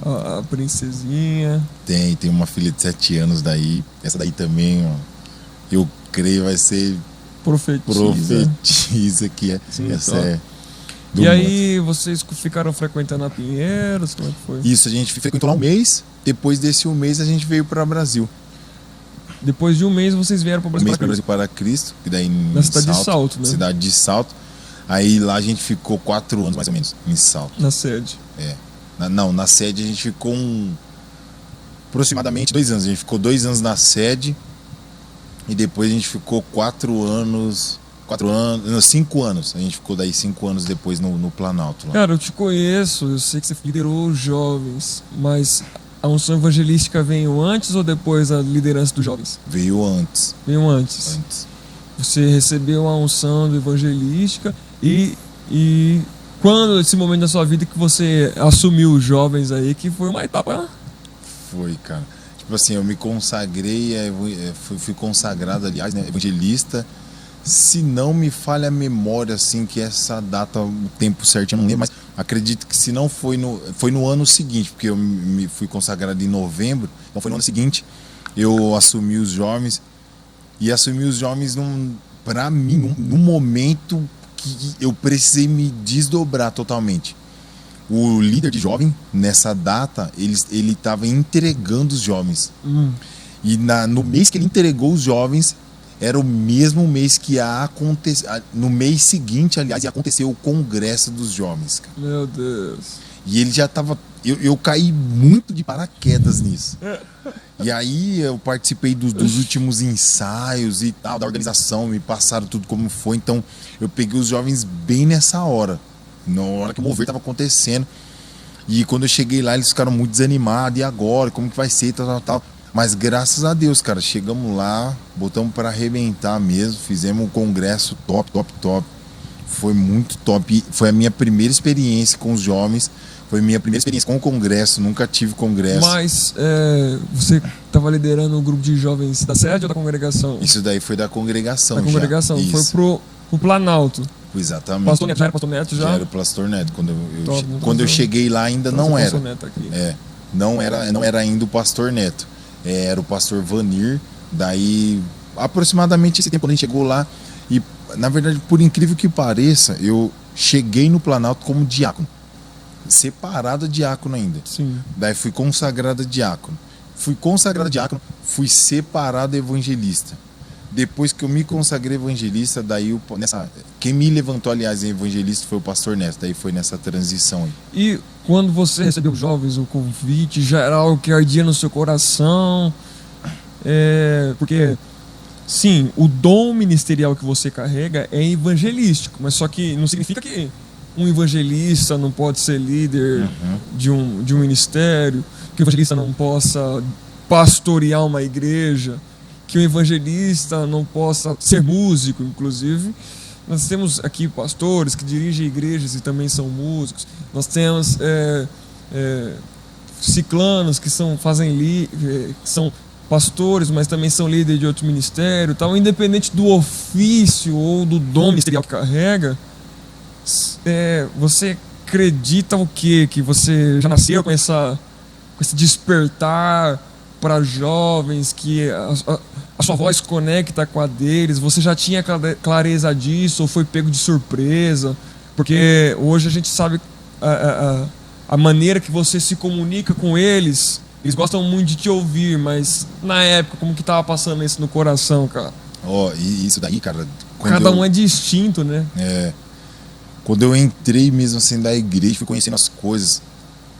A princesinha. Tem uma filha de 7 anos daí. Essa daí também, ó, eu creio vai ser... Profetiza que é. Sim, essa é. E aí, vocês ficaram frequentando a Pinheiros? Como é que foi? Isso, a gente frequentou lá um mês. Depois desse um mês, a gente veio para o Brasil. Depois de um mês, vocês vieram para o Brasil, para Cristo. Que daí na cidade de Salto, né? Cidade de Salto. Aí lá a gente ficou 4 anos, mais ou menos, em Salto. Na sede? É. Na sede a gente ficou aproximadamente 2 anos. A gente ficou 2 anos na sede. E depois a gente ficou 5 anos. A gente ficou daí 5 anos depois no Planalto. Lá. Cara, eu te conheço, eu sei que você liderou os jovens, mas a unção evangelística veio antes ou depois da liderança dos jovens? Veio antes. Veio antes. Você recebeu a unção do evangelística e quando esse momento da sua vida que você assumiu os jovens aí, que foi uma etapa... Foi, cara. Tipo assim, eu me consagrei, fui consagrado, aliás, né, evangelista. Se não me falha a memória, assim, que essa data, o tempo certo, eu não lembro, mas acredito que se não foi no ano seguinte, porque eu me fui consagrado em novembro, então foi no ano seguinte, eu assumi os jovens, e assumi os jovens pra mim, num momento que eu precisei me desdobrar totalmente. O líder de jovem, nessa data, ele estava entregando os jovens. E no mês que ele entregou os jovens, era o mesmo mês que ia acontecer. No mês seguinte, aliás, ia acontecer o congresso dos jovens. Cara. Meu Deus. E ele já estava... Eu caí muito de paraquedas nisso. E aí eu participei dos últimos ensaios e tal, da organização, me passaram tudo como foi. Então eu peguei os jovens bem nessa hora. Na hora que o mover estava acontecendo. E quando eu cheguei lá, eles ficaram muito desanimados. E agora? Como que vai ser? Tal. Mas graças a Deus, cara, chegamos lá, botamos para arrebentar mesmo. Fizemos um congresso top. Foi muito top. Foi a minha primeira experiência com os jovens. Foi a minha primeira experiência com o congresso. Nunca tive congresso. Mas você estava liderando um grupo de jovens da sede ou da congregação? Isso daí foi da congregação. Da congregação. Já. Foi pro Planalto. Exatamente. Pastor Neto, já era Pastor Neto já? Já era o Pastor Neto. Quando eu cheguei lá ainda não era. Não era ainda o Pastor Neto. Era o Pastor Vanir. Daí, aproximadamente esse tempo, quando a gente chegou lá. E, na verdade, por incrível que pareça, eu cheguei no Planalto como diácono. Separado diácono ainda. Sim. Daí fui consagrado diácono. Fui separado evangelista. Depois que eu me consagrei evangelista, daí quem me levantou, aliás, em evangelista foi o Pastor Neto. Daí foi nessa transição aí. E quando você recebeu jovens, o convite, já era algo que ardia no seu coração? Porque, sim, o dom ministerial que você carrega é evangelístico, mas só que não significa que um evangelista não pode ser líder de um ministério, que o evangelista não possa pastorear uma igreja, que o evangelista não possa ser músico, inclusive. Nós temos aqui pastores que dirigem igrejas e também são músicos. Nós temos ciclanos que são pastores, mas também são líderes de outro ministério. Tal. Independente do ofício ou do dom ministerial que carrega, você acredita o quê? Que você já nasceu com esse despertar para jovens, que a sua voz conecta com a deles, você já tinha clareza disso ou foi pego de surpresa? Porque hoje a gente sabe a maneira que você se comunica com eles gostam muito de te ouvir, mas na época, como que tava passando isso no coração, cara? E isso daí, cara... Cada um é distinto, né? Quando eu entrei mesmo assim da igreja, fui conhecendo as coisas,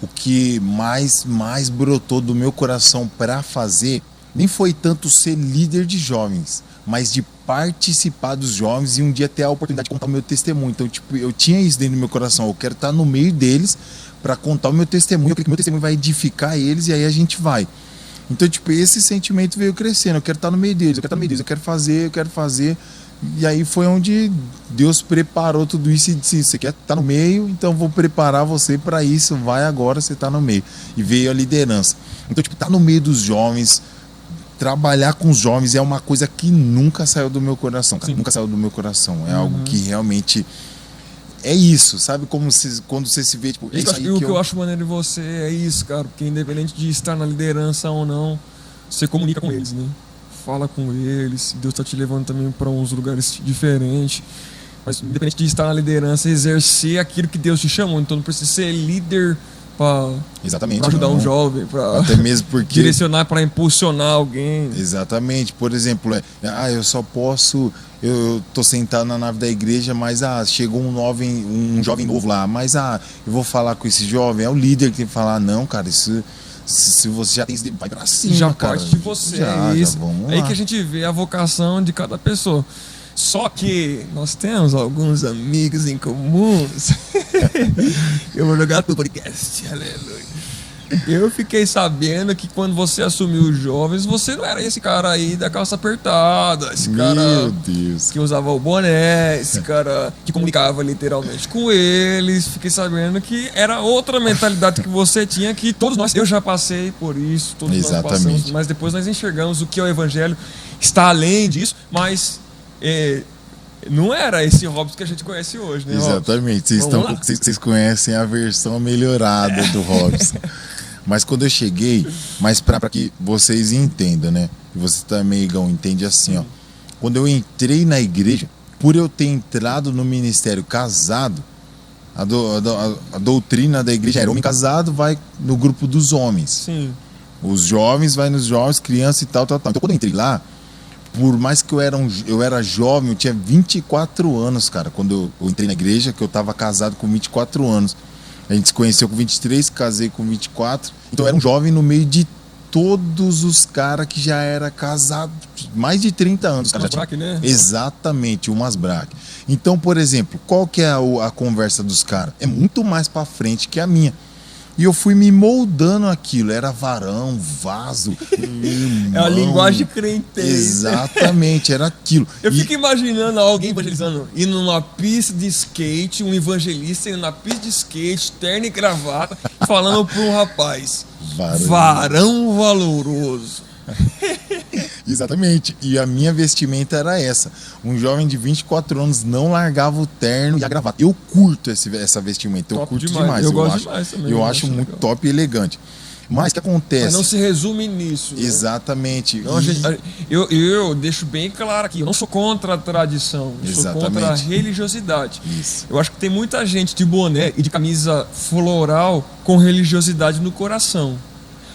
o que mais brotou do meu coração para fazer nem foi tanto ser líder de jovens, mas de participar dos jovens e um dia ter a oportunidade de contar o meu testemunho. Então, tipo, eu tinha isso dentro do meu coração, eu quero estar no meio deles para contar o meu testemunho, eu creio que o meu testemunho vai edificar eles e aí a gente vai. Então, tipo, esse sentimento veio crescendo, eu quero estar no meio deles, eu quero fazer. E aí foi onde Deus preparou tudo isso e disse: você quer estar no meio, então vou preparar você para isso, vai agora, você está no meio. E veio a liderança. Então, tipo, estar no meio dos jovens, trabalhar com os jovens é uma coisa que nunca saiu do meu coração, cara. Nunca saiu do meu coração. É algo que realmente é isso, sabe? Como quando você se vê, tipo, é isso aí. O que eu acho maneiro de você é isso, cara, porque independente de estar na liderança ou não, você comunica com eles, né? Fala com eles, Deus está te levando também para uns lugares diferentes, mas independente de estar na liderança, exercer aquilo que Deus te chamou. Então não precisa ser líder para ajudar um jovem, para até mesmo porque direcionar, para impulsionar alguém. Exatamente. Por exemplo, eu só posso, eu tô sentado na nave da igreja, mas chegou um jovem novo lá, mas eu vou falar com esse jovem, é o líder que tem que falar. Não, cara, isso, se você já tem, vai pra cima, já cara. parte de você, isso. É aí que a gente vê a vocação de cada pessoa. Só que nós temos alguns amigos em comuns. Eu vou jogar pro podcast, aleluia. Eu fiquei sabendo que quando você assumiu os jovens, você não era esse cara aí da calça apertada, esse cara que usava o boné, esse cara que comunicava literalmente com eles. Fiquei sabendo que era outra mentalidade que você tinha, que todos nós, eu já passei por isso, todos nós passamos, mas depois nós enxergamos o que é o evangelho, está além disso, mas não era esse Robson que a gente conhece hoje, né? Exatamente, vocês conhecem a versão melhorada do Robson. Mas quando eu cheguei, mas para que vocês entendam, né? E você também, Igão, entende assim, ó. Quando eu entrei na igreja, por eu ter entrado no ministério casado, a doutrina da igreja era: homem casado vai no grupo dos homens. Sim. Os jovens vai nos jovens, crianças e tal. Então quando eu entrei lá, por mais que eu era jovem, eu tinha 24 anos, cara, quando eu entrei na igreja, que eu estava casado com 24 anos. A gente se conheceu com 23, casei com 24. Então eu era um jovem no meio de todos os caras que já era casado, mais de 30 anos. Umas braque, né? Exatamente, umas braque. Então, por exemplo, qual que é a conversa dos caras? É muito mais pra frente que a minha. E eu fui me moldando aquilo. Era varão, vaso, irmão. É a linguagem crente. Exatamente, era aquilo. Eu fico imaginando alguém evangelizando, indo numa pista de skate, um evangelista indo na pista de skate, terno e gravata, falando para um rapaz: varão valoroso. Exatamente. E a minha vestimenta era essa. Um jovem de 24 anos não largava o terno e a gravata. Eu curto essa vestimenta. Eu curto demais. Eu gosto demais também. Eu acho muito legal, top e elegante. Mas o que acontece? Mas não se resume nisso. Exatamente. Não, eu deixo bem claro aqui, eu não sou contra a tradição, eu sou contra a religiosidade. Isso. Eu acho que tem muita gente de boné e de camisa floral com religiosidade no coração.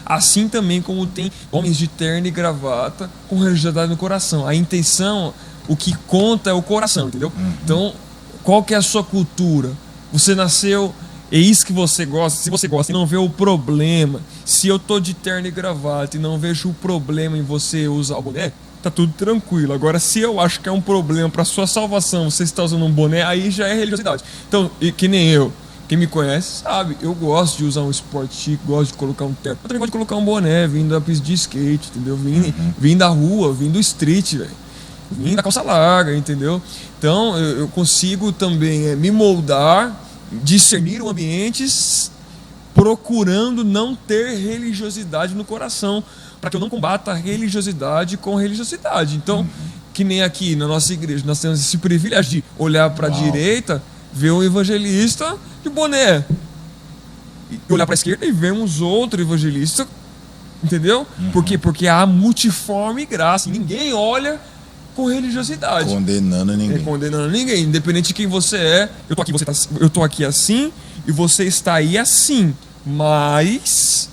Assim também como tem homens de terno e gravata com religiosidade no coração. A intenção, o que conta é o coração, entendeu? Então, qual que é a sua cultura? Você nasceu é isso que você gosta, se você gosta e não vê o problema, se eu tô de terno e gravata e não vejo o problema em você usar o boné, tá tudo tranquilo. Agora, se eu acho que é um problema para sua salvação, você está usando um boné, aí já é religiosidade. Então, que nem eu, quem me conhece sabe, eu gosto de usar um esporte chique, gosto de colocar um terno. Eu também gosto de colocar um boné, vindo da pista de skate, entendeu? Vim da rua, vim do street, velho. Vim da calça larga, entendeu? Então, eu consigo também me moldar, discernir o ambiente, procurando não ter religiosidade no coração, para que eu não combata a religiosidade com religiosidade. Então, que nem aqui na nossa igreja, nós temos esse privilégio de olhar para a direita, ver um evangelista de boné, e olhar para a esquerda e vemos outro evangelista, entendeu? Por quê? Porque há multiforme graça, ninguém olha com religiosidade. Condenando ninguém. Condenando ninguém, independente de quem você é. Eu tô aqui assim e você está aí assim, mas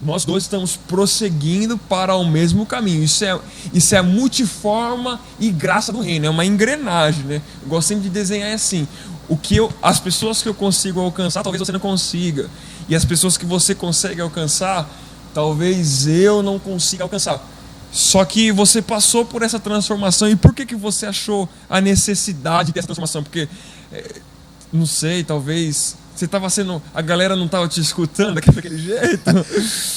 nós dois estamos prosseguindo para o mesmo caminho. Isso é multiforma e graça do reino, é uma engrenagem, né? Eu gosto sempre de desenhar assim. As pessoas que eu consigo alcançar, talvez você não consiga. E as pessoas que você consegue alcançar, talvez eu não consiga alcançar. Só que você passou por essa transformação. E por que você achou a necessidade dessa transformação? Porque, não sei, talvez você estava sendo... A galera não estava te escutando daquele jeito.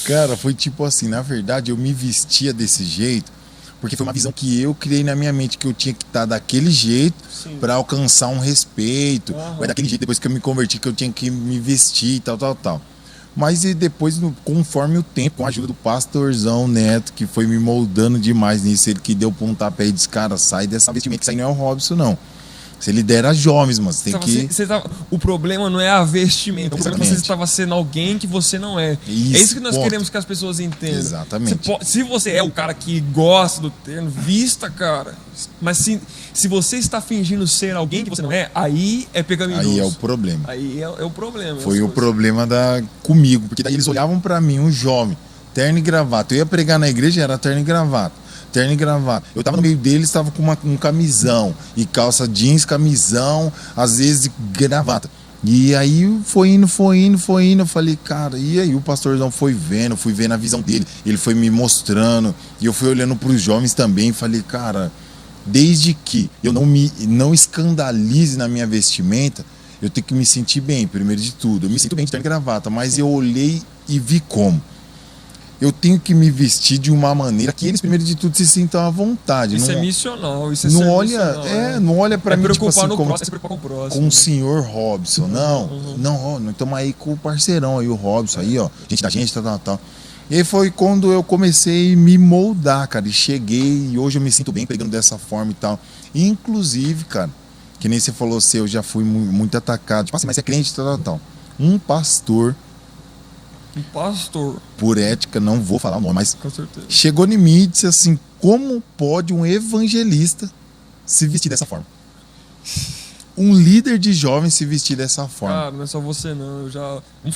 Cara, foi tipo assim, na verdade eu me vestia desse jeito porque foi uma visão que eu criei na minha mente, que eu tinha que estar daquele jeito para alcançar um respeito. Foi daquele jeito, depois que eu me converti, que eu tinha que me vestir e tal. Mas e depois, conforme o tempo, com a ajuda do pastorzão Neto, que foi me moldando demais nisso, ele que deu pontapé e disse, cara, sai dessa vestimenta, que isso aí não é o Robson, não. Você lidera jovens, mas tem que... O problema não é a vestimenta. O problema é que você estava sendo alguém que você não é. É isso que nós queremos que as pessoas entendam. Exatamente. Se você é o cara que gosta do terno, vista, cara. Mas se você está fingindo ser alguém que você não é, aí é pecaminoso. Aí é o problema. Aí é o problema. Foi o problema comigo. Porque daí eles olhavam pra mim, um jovem, terno e gravata. Eu ia pregar na igreja, era terno e gravata. Terno e gravata. Eu tava no meio deles, tava com um camisão e calça jeans, camisão, às vezes gravata. E aí foi indo. Eu falei, cara, e aí o pastorzão fui vendo a visão dele. Ele foi me mostrando e eu fui olhando pros jovens também. Falei, cara, desde que eu não escandalize na minha vestimenta, eu tenho que me sentir bem, primeiro de tudo. Eu me sinto bem de terno e gravata, mas eu olhei e vi como. Eu tenho que me vestir de uma maneira que eles, primeiro de tudo, se sintam à vontade. Isso é missional. Isso é não olha, não olha pra mim tipo assim, com o senhor Robson. Não estamos aí com o parceirão aí, o Robson aí, ó. Gente da gente, tal. E aí foi quando eu comecei a me moldar, cara. E cheguei, e hoje eu me sinto bem pregando dessa forma e tal. Inclusive, cara, que nem você falou, eu já fui muito atacado. Tipo assim, mas é crente, tal. Um pastor, por ética, não vou falar o nome, mas chegou em mim e disse assim, como pode um evangelista se vestir dessa forma? Um líder de jovens se vestir dessa forma. Cara, não é só você não,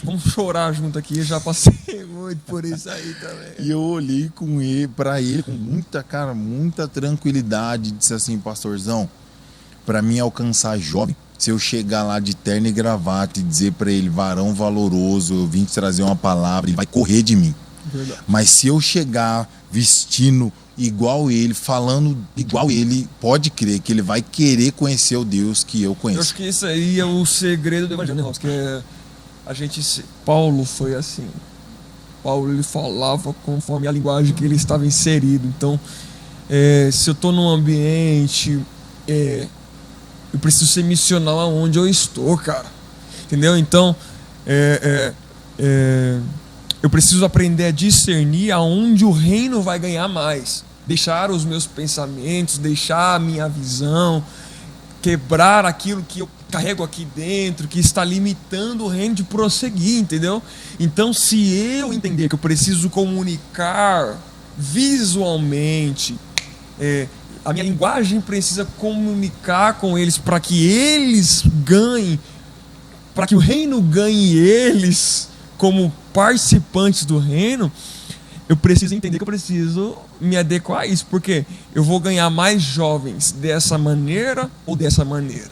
vamos chorar junto aqui, eu já passei muito por isso aí também. E eu olhei pra ele com muita tranquilidade, disse assim, pastorzão, pra mim alcançar jovem, se eu chegar lá de terno e gravata e dizer pra ele, varão valoroso, eu vim te trazer uma palavra, ele vai correr de mim. Verdade. Mas se eu chegar vestindo igual ele, falando igual ele, pode crer que ele vai querer conhecer o Deus que eu conheço. Eu acho que isso aí é o segredo do evangelho, que Paulo foi assim. Paulo, ele falava conforme a linguagem que ele estava inserido. Então, se eu estou num ambiente... eu preciso ser missional aonde eu estou, cara. Entendeu? Então, eu preciso aprender a discernir aonde o reino vai ganhar mais. Deixar os meus pensamentos, deixar a minha visão, quebrar aquilo que eu carrego aqui dentro, que está limitando o reino de prosseguir, entendeu? Então, se eu entender que eu preciso comunicar visualmente, a minha linguagem precisa comunicar com eles para que eles ganhem, para que o reino ganhe eles como participantes do reino. Eu preciso entender que eu preciso me adequar a isso, porque eu vou ganhar mais jovens dessa maneira ou dessa maneira.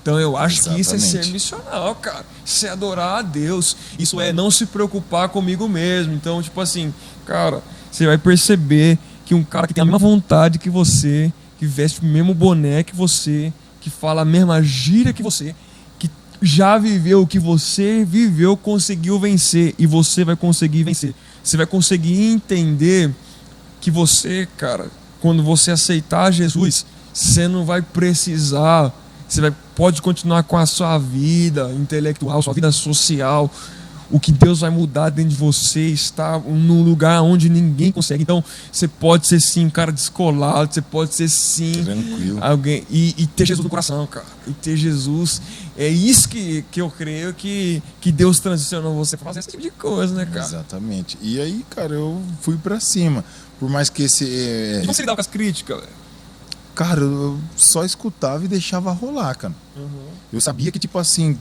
Então eu acho que isso é ser Exatamente. missional, cara. Isso é adorar a Deus. Isso é não se preocupar comigo mesmo. Então, tipo assim, cara, você vai perceber que um cara que tem a mesma vontade que você, que veste o mesmo boné que você, que fala a mesma gíria que você, que já viveu o que você viveu, conseguiu vencer. E você vai conseguir vencer. Você vai conseguir entender que você, cara, quando você aceitar Jesus, você não vai precisar, pode continuar com a sua vida intelectual, sua vida social. O que Deus vai mudar dentro de você está num lugar onde ninguém consegue. Então, você pode ser sim um cara descolado, você pode ser sim Tranquilo. alguém e ter Jesus no coração, cara. E ter Jesus, é isso que eu creio que Deus transicionou você para fazer esse tipo de coisa, né, cara? Exatamente. E aí, cara, eu fui pra cima. Por mais que esse. E como você lidava com as críticas, velho? Cara, eu só escutava e deixava rolar, cara. Eu sabia que, tipo assim,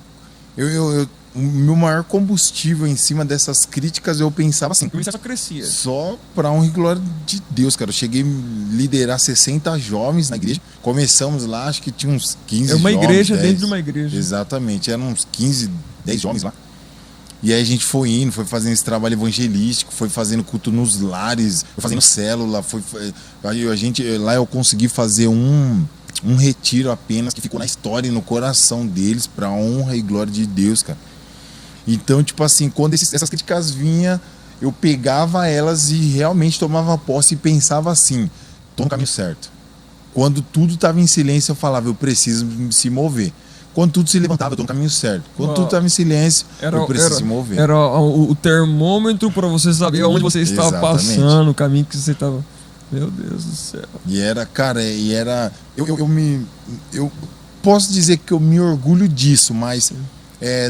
o meu maior combustível em cima dessas críticas, eu pensava assim, Por isso só crescia. só pra honra e glória de Deus, cara. Eu cheguei a liderar 60 jovens na igreja. Começamos lá, acho que tinha uns 15 É uma jovens. igreja 10. dentro de uma igreja. Exatamente, eram uns 15, 10 jovens lá. E aí a gente foi indo, foi fazendo esse trabalho evangelístico, foi fazendo culto nos lares, foi fazendo célula, aí a gente, lá eu consegui fazer um retiro apenas que ficou na história e no coração deles, pra honra e glória de Deus, cara. Então, tipo assim, quando essas críticas vinham, eu pegava elas e realmente tomava posse e pensava assim, tô no caminho certo. Quando tudo estava em silêncio, eu falava, eu preciso se mover. Quando tudo se levantava, eu tô no caminho certo. Quando tudo estava em silêncio, eu preciso se mover. Era o termômetro para você saber onde você estava Exatamente. passando, o caminho que você estava. Meu Deus do céu. E era, cara, eu posso dizer que eu me orgulho disso, mas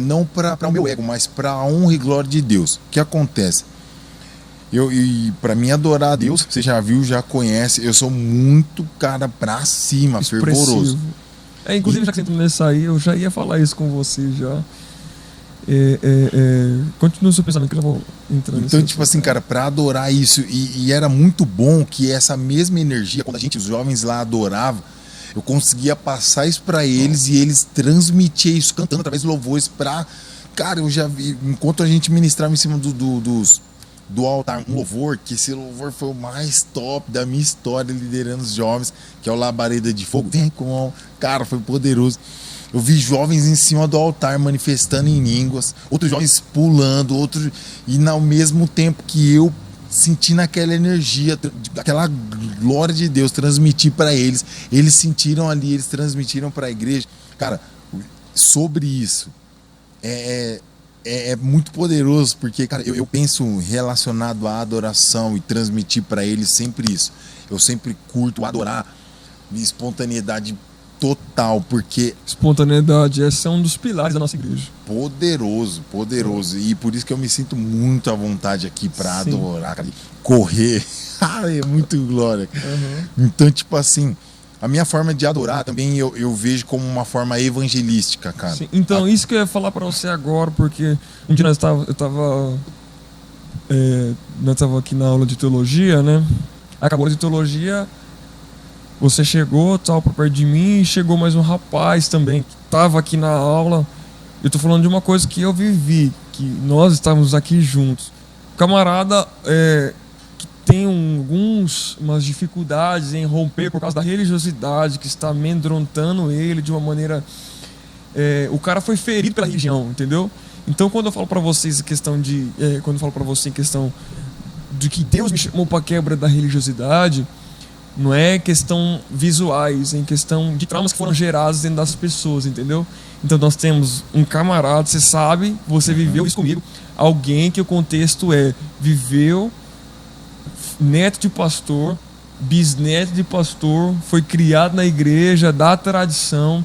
não para o meu ego, mas para a honra e glória de Deus. O que acontece? E para mim adorar a Deus, você já viu, já conhece, eu sou muito cara pra cima, fervoroso. Inclusive, já que você entrou nessa aí, eu já ia falar isso com você já. Continua o seu pensamento que eu já vou entrando Então, tipo assim, cara, pra adorar isso, e era muito bom que essa mesma energia, quando os jovens lá adoravam, eu conseguia passar isso pra eles e eles transmitiam isso, cantando através de louvores pra... Cara, eu já vi, enquanto a gente ministrava em cima do altar, um louvor, que esse louvor foi o mais top da minha história liderando os jovens, que é o Labareda de Fogo. Vem com... Cara, foi poderoso. Eu vi jovens em cima do altar manifestando em línguas, outros jovens pulando, outros... E ao mesmo tempo que eu sentindo aquela energia, aquela glória de Deus transmitir para eles, eles sentiram ali, eles transmitiram para a igreja. Cara, sobre isso, é muito poderoso, porque, cara, eu penso relacionado à adoração e transmitir para eles sempre isso. Eu sempre curto adorar, espontaneidade total, porque... Espontaneidade, esse é um dos pilares da nossa igreja. Poderoso. E por isso que eu me sinto muito à vontade aqui para adorar, cara, correr. É muito glória. Então, tipo assim, a minha forma de adorar também eu vejo como uma forma evangelística, cara. Sim. Então, isso que eu ia falar para você agora, porque um dia nós estava aqui na aula de teologia, né? Acabou de teologia, você chegou, tal, por perto de mim, e chegou mais um rapaz também, que estava aqui na aula. Eu tô falando de uma coisa que eu vivi, que nós estávamos aqui juntos. O camarada que tem umas dificuldades em romper por causa da religiosidade que está amedrontando ele de uma maneira... o cara foi ferido pela religião, entendeu? Então, quando eu falo para vocês em questão de que Deus me chamou para a quebra da religiosidade, não é questão visuais, é em questão de traumas que foram gerados dentro das pessoas, entendeu? Então nós temos um camarada, você sabe, você viveu isso comigo, alguém que o contexto viveu, neto de pastor, bisneto de pastor, foi criado na igreja, da tradição,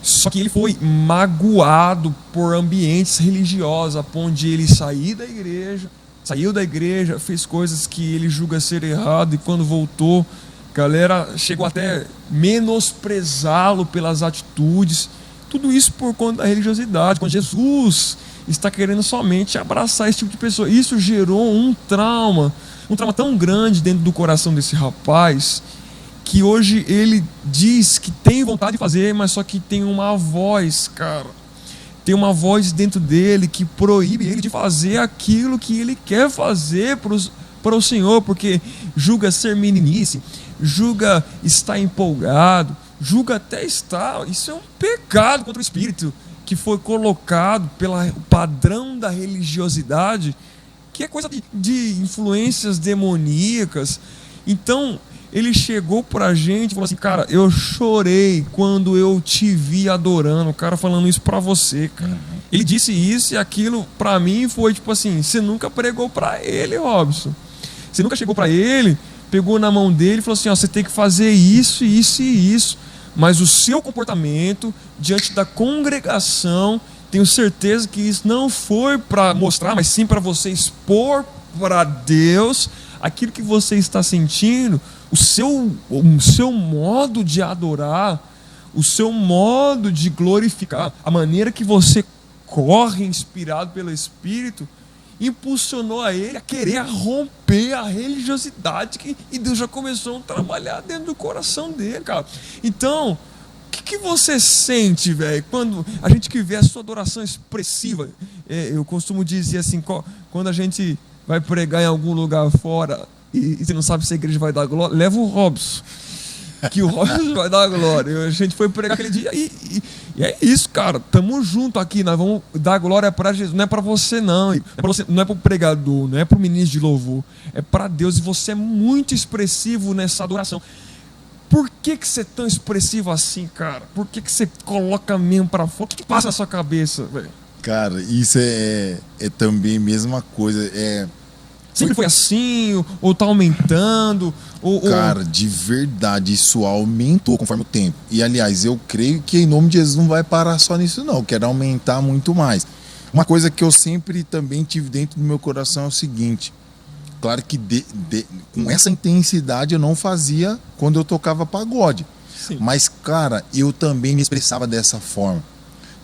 só que ele foi magoado por ambientes religiosos, a ponto de ele saiu da igreja, fez coisas que ele julga ser errado, e quando voltou, a galera chegou até menosprezá-lo pelas atitudes. Tudo isso por conta da religiosidade, quando Jesus está querendo somente abraçar esse tipo de pessoa. Isso gerou um trauma tão grande dentro do coração desse rapaz, que hoje ele diz que tem vontade de fazer, mas só que tem uma voz, cara. Tem uma voz dentro dele que proíbe ele de fazer aquilo que ele quer fazer para o Senhor, porque julga ser meninice, julga estar empolgado, julga até estar. Isso é um pecado contra o Espírito que foi colocado pelo padrão da religiosidade, que é coisa de influências demoníacas. Então, ele chegou pra gente e falou assim: cara, eu chorei quando eu te vi adorando. O cara falando isso pra você, cara. Ele disse isso e aquilo pra mim foi tipo assim: você nunca pregou pra ele, Robson. Você nunca chegou pra ele, pegou na mão dele e falou assim: ó, você tem que fazer isso, isso e isso. Mas o seu comportamento diante da congregação, tenho certeza que isso não foi para mostrar, mas sim para você expor para Deus aquilo que você está sentindo, o seu modo de adorar, o seu modo de glorificar, a maneira que você corre inspirado pelo Espírito, impulsionou a ele a querer romper a religiosidade e Deus já começou a trabalhar dentro do coração dele, cara. Então, o que você sente, velho, quando a gente que vê a sua adoração expressiva? Eu costumo dizer assim, quando a gente vai pregar em algum lugar fora e você não sabe se a igreja vai dar glória, leva o Robson, que o Robson vai dar glória. A gente foi pregar aquele dia e é isso, cara. Tamo junto aqui, nós vamos dar glória para Jesus. Não é para você, não. Não é para o pregador, não é para o ministro de louvor. É para Deus. E você é muito expressivo nessa adoração. Por que você é tão expressivo assim, cara? Por que você coloca mesmo para fora? O que passa na sua cabeça, velho? Cara, isso é também a mesma coisa. Sempre foi assim? Ou tá aumentando? Cara, de verdade, isso aumentou conforme o tempo. E, aliás, eu creio que em nome de Jesus não vai parar só nisso, não. Eu quero aumentar muito mais. Uma coisa que eu sempre também tive dentro do meu coração é o seguinte. Claro que com essa intensidade eu não fazia quando eu tocava pagode. Sim. Mas, cara, eu também me expressava dessa forma.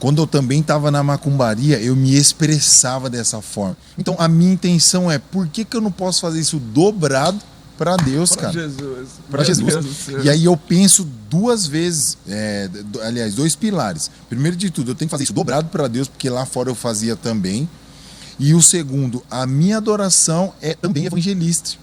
Quando eu também estava na macumbaria, eu me expressava dessa forma. Então, a minha intenção é, por que eu não posso fazer isso dobrado para Deus, cara? Para Jesus. E aí eu penso duas vezes, aliás, dois pilares. Primeiro de tudo, eu tenho que fazer isso dobrado para Deus, porque lá fora eu fazia também. E o segundo, a minha adoração é também evangelística.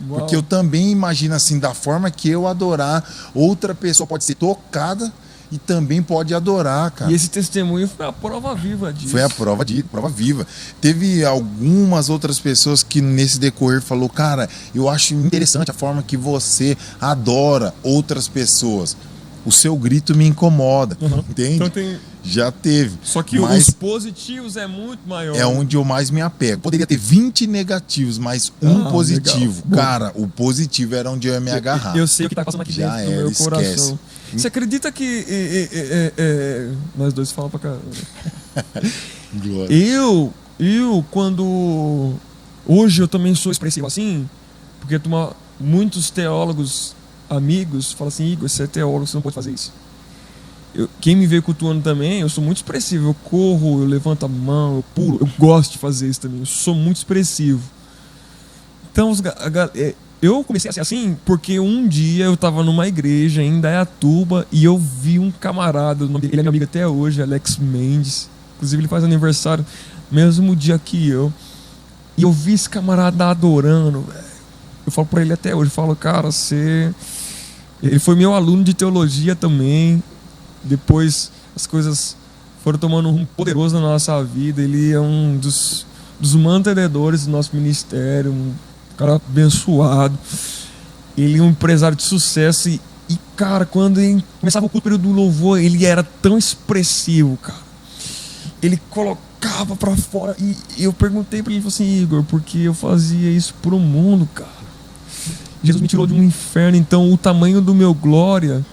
Uau. Porque eu também imagino assim, da forma que eu adorar, outra pessoa pode ser tocada e também pode adorar, cara. E esse testemunho foi a prova viva disso. Foi a prova viva. Teve algumas outras pessoas que nesse decorrer falou: cara, eu acho interessante a forma que você adora outras pessoas. O seu grito me incomoda, entende? Então já teve. Só que os positivos é muito maior. É onde eu mais me apego. Poderia ter 20 negativos, mas um positivo. Legal. Cara, o positivo era onde eu ia me agarrar. Eu sei o que está passando aqui já dentro do meu coração. Você acredita que nós dois falamos pra caramba? eu quando hoje eu também sou expressivo assim, porque muitos teólogos amigos falam assim: Igor, você é teólogo, você não pode fazer isso. Quem me vê cultuando também, eu sou muito expressivo. Eu corro, eu levanto a mão, eu pulo. Eu gosto de fazer isso também. Eu sou muito expressivo. Então, eu comecei a ser assim porque um dia eu estava numa igreja em Indaiatuba e eu vi um camarada, ele é meu amigo até hoje, Alex Mendes. Inclusive, ele faz aniversário mesmo dia que eu. E eu vi esse camarada adorando, velho. Eu falo pra ele até hoje, eu falo: cara, ele foi meu aluno de teologia também. Depois as coisas foram tomando um rumo poderoso na nossa vida. Ele é um dos mantenedores do nosso ministério, um cara abençoado. Ele é um empresário de sucesso e cara, quando ele começava o culto, período do louvor, ele era tão expressivo, cara. Ele colocava pra fora e eu perguntei pra ele, assim: Igor, por que eu fazia isso pro mundo, cara? Jesus me tirou de um inferno, então o tamanho do meu glória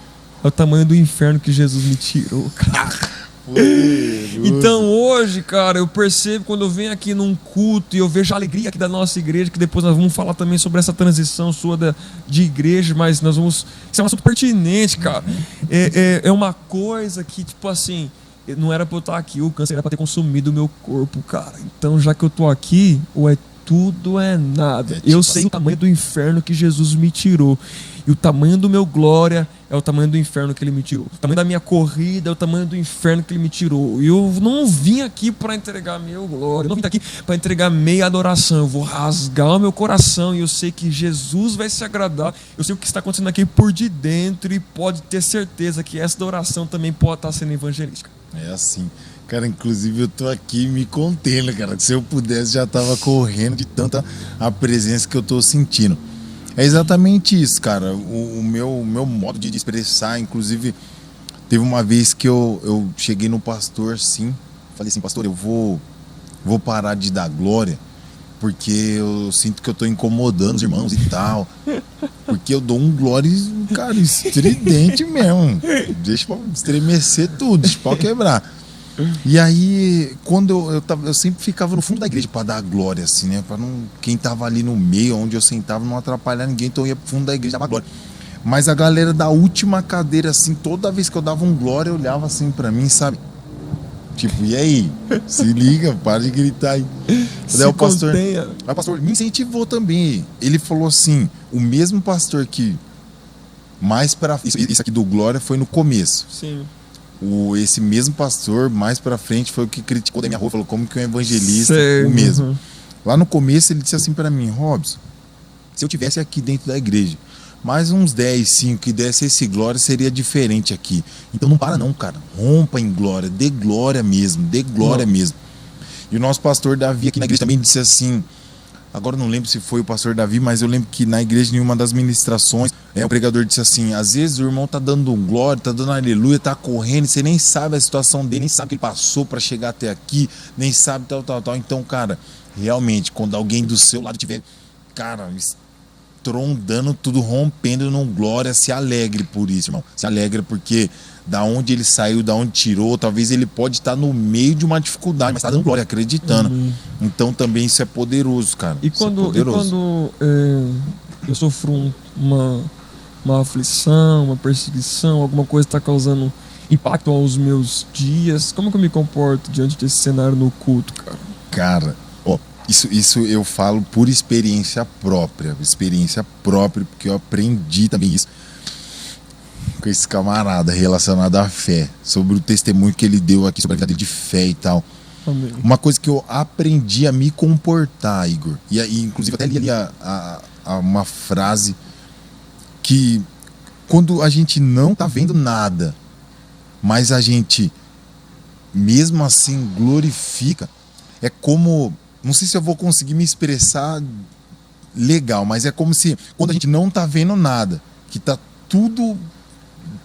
é o tamanho do inferno que Jesus me tirou, cara. Então hoje, cara, eu percebo quando eu venho aqui num culto e eu vejo a alegria aqui da nossa igreja, que depois nós vamos falar também sobre essa transição sua de igreja, mas nós vamos... Isso é um assunto pertinente, cara. É uma coisa que, tipo assim, não era pra eu estar aqui, o câncer era pra ter consumido o meu corpo, cara. Então, já que eu tô aqui, tudo é nada. Tipo Eu sei o tamanho do inferno que Jesus me tirou. E o tamanho do meu glória é o tamanho do inferno que ele me tirou. O tamanho da minha corrida é o tamanho do inferno que ele me tirou. E eu não vim aqui para entregar meu glória. Eu não vim aqui para entregar meia adoração. Eu vou rasgar o meu coração e eu sei que Jesus vai se agradar. Eu sei o que está acontecendo aqui por de dentro e pode ter certeza que essa adoração também pode estar sendo evangelística. É assim. Cara, inclusive eu tô aqui me contendo, cara. Se eu pudesse, já tava correndo de tanta a presença que eu tô sentindo. É exatamente isso, cara. O meu modo de expressar, inclusive, teve uma vez que eu cheguei no pastor, sim. Falei assim, pastor, eu vou parar de dar glória, porque eu sinto que eu tô incomodando os irmãos e tal. Porque eu dou um glória, cara, estridente mesmo. Deixa pra estremecer tudo, deixa pra quebrar. E aí, quando eu sempre ficava no fundo da igreja para dar glória, assim, né? Para não, quem tava ali no meio, onde eu sentava, não atrapalhar ninguém, então eu ia pro fundo da igreja, dava glória. Mas a galera da última cadeira, assim, toda vez que eu dava um glória, olhava assim para mim, sabe? Tipo, e aí? Se liga, para de gritar aí. Daí o pastor me incentivou também. Ele falou assim, o mesmo pastor que mais para isso aqui do glória foi no começo. Sim. Esse mesmo pastor, mais pra frente, foi o que criticou da minha rua, falou como que um evangelista, Sei, o mesmo. Lá no começo ele disse assim pra mim, Robson, se eu tivesse aqui dentro da igreja, mais uns 10, 5 que desse esse glória, seria diferente aqui. Então não para não, cara, rompa em glória, dê glória mesmo, dê glória mesmo. E o nosso pastor Davi aqui na igreja também disse assim, agora eu não lembro se foi o pastor Davi, mas eu lembro que na igreja, em uma das ministrações, o pregador disse assim, às vezes o irmão tá dando glória, tá dando aleluia, tá correndo, você nem sabe a situação dele, nem sabe o que ele passou para chegar até aqui, nem sabe tal. Então, cara, realmente, quando alguém do seu lado tiver, cara, estrondando tudo, rompendo num glória, se alegre por isso, irmão. Se alegre porque da onde ele saiu, da onde tirou, talvez ele pode estar no meio de uma dificuldade, mas está dando glória, acreditando. Então também isso é poderoso, cara. E quando eu sofro uma aflição, uma perseguição, alguma coisa está causando impacto aos meus dias, como que eu me comporto diante desse cenário no culto, cara? Cara, ó, isso eu falo por experiência própria, porque eu aprendi também isso com esse camarada relacionado à fé, sobre o testemunho que ele deu aqui sobre a vida dele de fé e tal. Amém. Uma coisa que eu aprendi a me comportar, Igor, e inclusive até li ali uma frase que quando a gente não tá vendo nada, mas a gente mesmo assim glorifica, é como, não sei se eu vou conseguir me expressar legal, mas é como se quando a gente não tá vendo nada, que tá tudo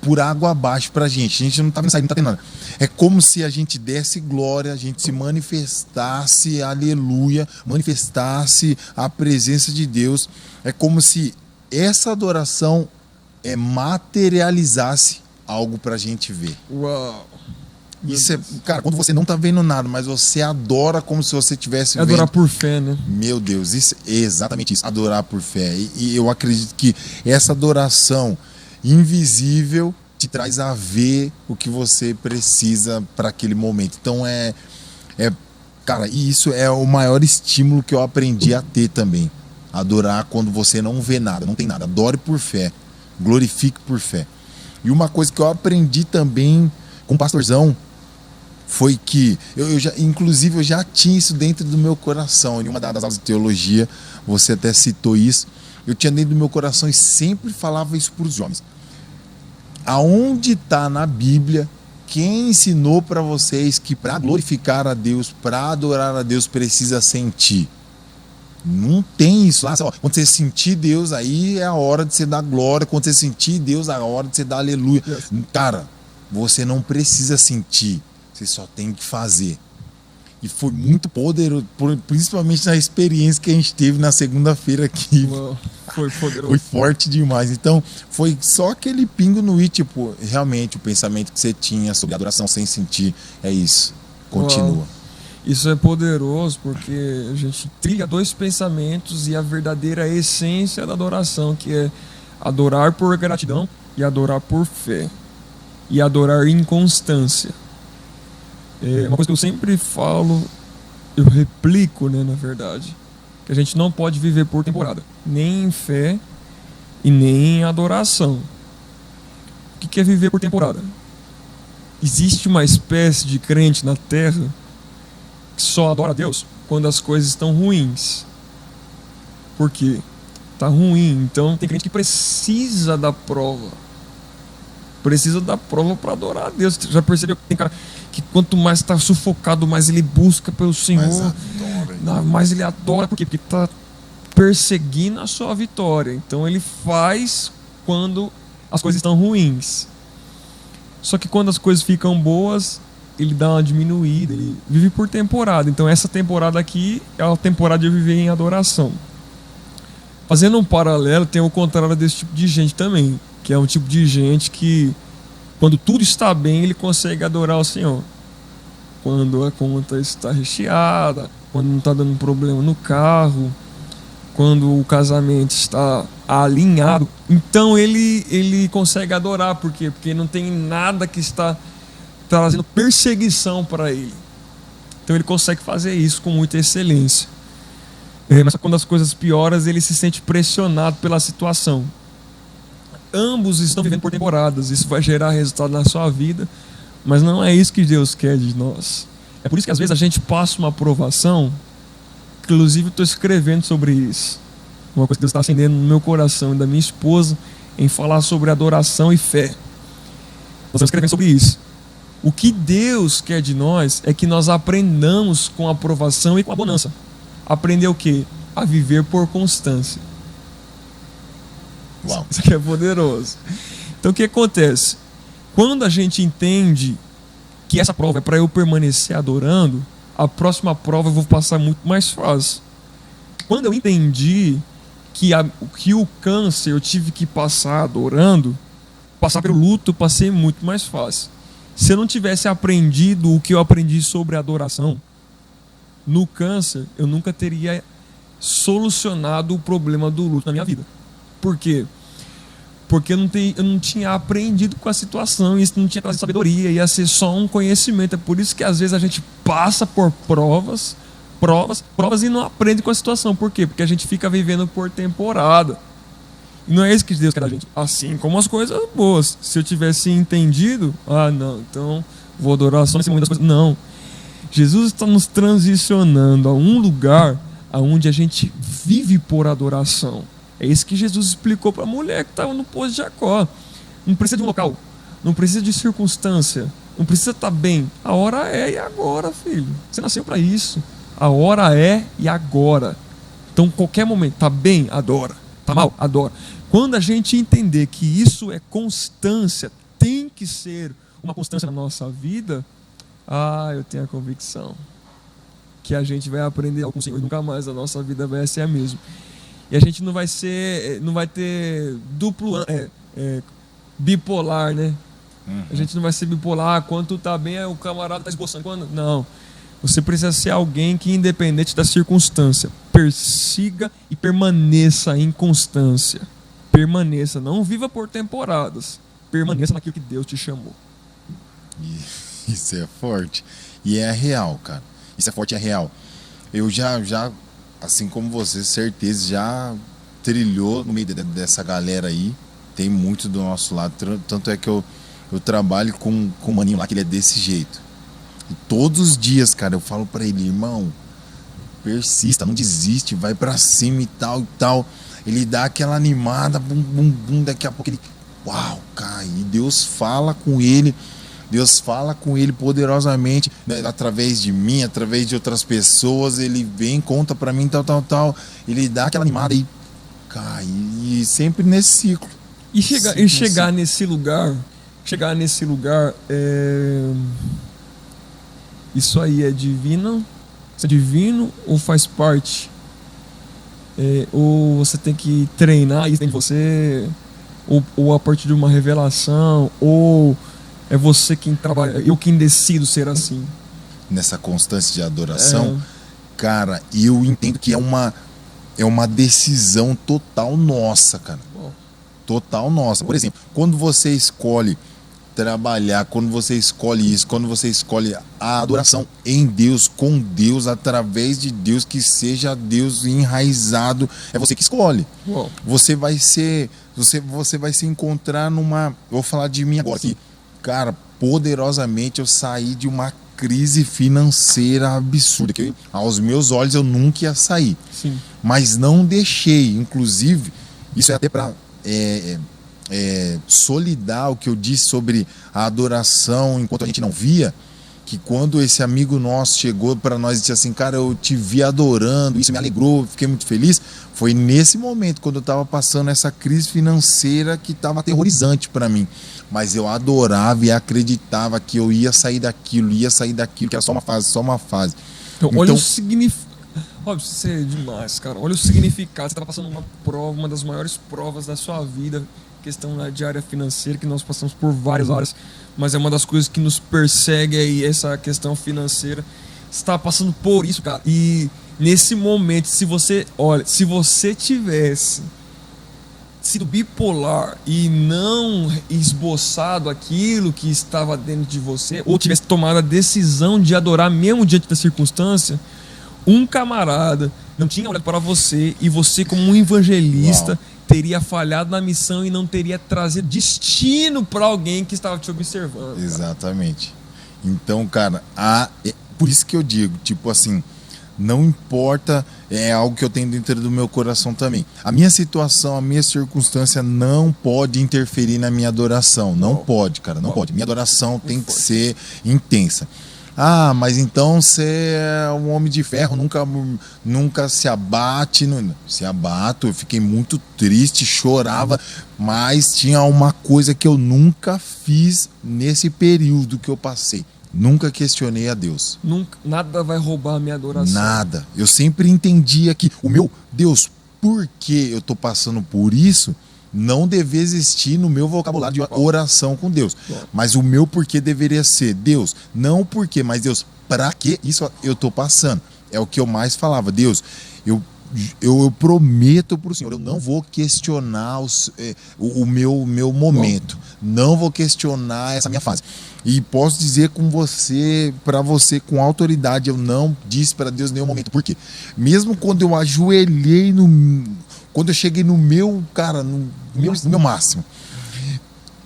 por água abaixo pra gente, a gente não tá vendo sair, não tá tendo nada. É como se a gente desse glória, a gente se manifestasse, aleluia, manifestasse a presença de Deus. É como se essa adoração materializasse algo pra gente ver. Uau! Isso é, cara, quando você não tá vendo nada, mas você adora como se você tivesse vendo. Adorar por fé, né? Meu Deus, isso é exatamente isso, adorar por fé. E eu acredito que essa adoração invisível te traz a ver o que você precisa para aquele momento. Então cara, e isso é o maior estímulo que eu aprendi a ter também. Adorar quando você não vê nada, não tem nada. Adore por fé, glorifique por fé. E uma coisa que eu aprendi também com o pastorzão foi que inclusive eu já tinha isso dentro do meu coração. Em uma das aulas de teologia, você até citou isso. Eu tinha dentro do meu coração e sempre falava isso para os homens. Aonde está na Bíblia quem ensinou para vocês que para glorificar a Deus, para adorar a Deus, precisa sentir? Não tem isso. Quando você sentir Deus, aí é a hora de você dar glória. Quando você sentir Deus, é a hora de você dar aleluia. Cara, você não precisa sentir, você só tem que fazer. E foi muito poderoso, principalmente na experiência que a gente teve na segunda-feira aqui. Foi poderoso. Foi forte demais. Então, foi só aquele pingo no i, tipo, realmente o pensamento que você tinha sobre adoração sem sentir, é isso. Continua. Uau. Isso é poderoso porque a gente trilha dois pensamentos e a verdadeira essência da adoração, que é adorar por gratidão e adorar por fé. E adorar em constância. É uma coisa que eu sempre falo, eu replico, né, na verdade, que a gente não pode viver por temporada, nem em fé e nem em adoração. O que é viver por temporada? Existe uma espécie de crente na Terra que só adora a Deus quando as coisas estão ruins. Por quê? Está ruim, então tem crente que precisa da prova. Precisa da prova para adorar a Deus. Já percebeu que tem cara que quanto mais está sufocado, mais ele busca pelo Senhor, mais ele adora. Por quê? Porque está perseguindo a sua vitória. Então ele faz quando as coisas estão ruins. Só que quando as coisas ficam boas, ele dá uma diminuída, ele vive por temporada. Então essa temporada aqui é a temporada de eu viver em adoração. Fazendo um paralelo, tem o contrário desse tipo de gente também, que é um tipo de gente que, quando tudo está bem, ele consegue adorar o Senhor. Quando a conta está recheada, quando não está dando problema no carro, quando o casamento está alinhado, então ele consegue adorar. Por quê? Porque não tem nada que está trazendo perseguição para ele. Então ele consegue fazer isso com muita excelência. Mas quando as coisas pioram, ele se sente pressionado pela situação. Ambos estão vivendo por temporadas. Isso vai gerar resultado na sua vida, mas não é isso que Deus quer de nós. É por isso que às vezes a gente passa uma aprovação. Inclusive estou escrevendo sobre isso. Uma coisa que Deus está acendendo no meu coração e da minha esposa, em falar sobre adoração e fé. Nós estamos escrevendo sobre isso. O que Deus quer de nós é que nós aprendamos com a aprovação e com a bonança. Aprender o quê? A viver por constância. Uau. Isso aqui é poderoso. Então o que acontece? Quando a gente entende que essa prova é para eu permanecer adorando, a próxima prova eu vou passar muito mais fácil. Quando eu entendi que o câncer eu tive que passar adorando, passar pelo luto eu passei muito mais fácil. Se eu não tivesse aprendido o que eu aprendi sobre adoração, no câncer eu nunca teria solucionado o problema do luto na minha vida. Por quê? Porque eu não tinha aprendido com a situação, isso não tinha trazido sabedoria, ia ser só um conhecimento. É por isso que às vezes a gente passa por provas e não aprende com a situação. Por quê? Porque a gente fica vivendo por temporada. E não é isso que Deus quer da gente. Assim como as coisas boas. Se eu tivesse entendido, não, então vou adorar só nesse momento das coisas. Não. Jesus está nos transicionando a um lugar onde a gente vive por adoração. É isso que Jesus explicou para a mulher que estava no poço de Jacó. Não precisa de um local, não precisa de circunstância, não precisa estar bem. A hora é e agora, filho. Você nasceu para isso. A hora é e agora. Então, qualquer momento, tá bem, adora. Tá mal, adora. Quando a gente entender que isso é constância, tem que ser uma constância na nossa vida, eu tenho a convicção que a gente vai aprender algo com o Senhor. Nunca mais a nossa vida vai ser a mesma. E a gente não vai ter bipolar, né? A gente não vai ser bipolar. Quando tu tá bem, o camarada tá esboçando. Não. Você precisa ser alguém que, independente da circunstância, persiga e permaneça em constância. Permaneça. Não viva por temporadas. Permaneça naquilo que Deus te chamou. Isso é forte. E é real, cara. Isso é forte e é real. Eu já assim como você, certeza, já trilhou no meio dessa galera aí. Tem muito do nosso lado. Tanto é que eu trabalho com um maninho lá que ele é desse jeito. E todos os dias, cara, eu falo pra ele, irmão, persista, não desiste, vai pra cima e tal e tal. Ele dá aquela animada, bum, bum, bum, daqui a pouco ele, uau, cara, e Deus fala com ele. Deus fala com ele poderosamente, né, através de mim, através de outras pessoas. Ele vem, conta pra mim, tal. Ele dá aquela animada e cai. E sempre nesse ciclo. E chegar nesse lugar, isso aí é divino? Isso é divino ou faz parte? Ou você tem que treinar isso dentro de você? Ou a partir de uma revelação? Ou é você quem trabalha, eu quem decido ser assim? Nessa constância de adoração, cara, eu entendo que é uma decisão total nossa, cara. Total nossa. Por exemplo, quando você escolhe trabalhar, quando você escolhe isso, quando você escolhe a adoração em Deus, com Deus, através de Deus, que seja Deus enraizado, é você que escolhe. Uau. Você vai se encontrar numa... Vou falar de mim agora aqui. Cara, poderosamente eu saí de uma crise financeira absurda, que aos meus olhos eu nunca ia sair. Sim. Mas não deixei, inclusive, isso é até para solidar o que eu disse sobre a adoração enquanto a gente não via, que quando esse amigo nosso chegou para nós e disse assim, cara, eu te vi adorando, isso me alegrou, fiquei muito feliz, foi nesse momento, quando eu estava passando essa crise financeira que estava aterrorizante para mim, mas eu adorava e acreditava que eu ia sair daquilo, que era só uma fase. Então, olha o significado. Óbvio, isso é demais, cara. Olha o significado. Você estava passando uma prova, uma das maiores provas da sua vida, questão de área financeira, que nós passamos por várias áreas, mas é uma das coisas que nos persegue aí, essa questão financeira. Você está passando por isso, cara. E nesse momento, se você tivesse sido bipolar e não esboçado aquilo que estava dentro de você, ou tivesse tomado a decisão de adorar mesmo diante da circunstância, um camarada não tinha olhado para você e você, como um evangelista, teria falhado na missão e não teria trazido destino para alguém que estava te observando. Cara. Exatamente. Então, cara, por isso que eu digo, tipo assim, não importa, é algo que eu tenho dentro do meu coração também. A minha situação, a minha circunstância não pode interferir na minha adoração. Não pode, cara, não pode. Minha adoração tem que ser intensa. Ah, mas então você é um homem de ferro, nunca se abate. Não, se abato, eu fiquei muito triste, chorava, mas tinha uma coisa que eu nunca fiz nesse período que eu passei. Nunca questionei a Deus. Nada vai roubar a minha adoração. Nada. Eu sempre entendia que o meu Deus, por que eu estou passando por isso, não deveria existir no meu vocabulário de oração com Deus. Mas o meu porquê deveria ser Deus, não o porquê, mas Deus, para que isso eu estou passando? É o que eu mais falava. Deus, eu prometo para o Senhor, eu não vou questionar o meu momento, não vou questionar essa minha fase. E posso dizer para você com autoridade, eu não disse para Deus em nenhum momento. Por quê? Mesmo quando eu ajoelhei quando eu cheguei no meu máximo,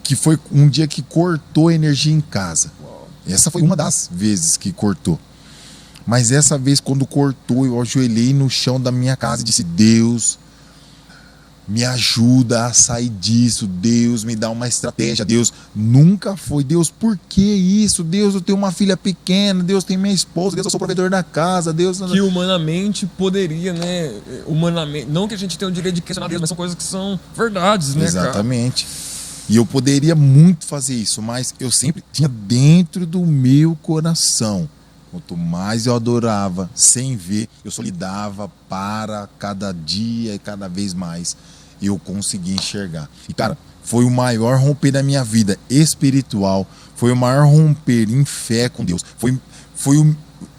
que foi um dia que cortou a energia em casa. Essa foi uma das vezes que cortou. Mas essa vez, quando cortou, eu ajoelhei no chão da minha casa e disse, Deus, me ajuda a sair disso. Deus, me dá uma estratégia. Deus, nunca foi. Deus, por que isso? Deus, eu tenho uma filha pequena. Deus, tem minha esposa. Deus, eu sou provedor da casa. Deus... Que humanamente poderia, né? Humanamente, não que a gente tenha o direito de questionar Deus, mas são coisas que são verdades, né, exatamente, cara? E eu poderia muito fazer isso, mas eu sempre tinha dentro do meu coração. Quanto mais eu adorava, sem ver, eu só lidava para cada dia e cada vez mais eu conseguia enxergar. E, cara, foi o maior romper da minha vida espiritual, foi o maior romper em fé com Deus.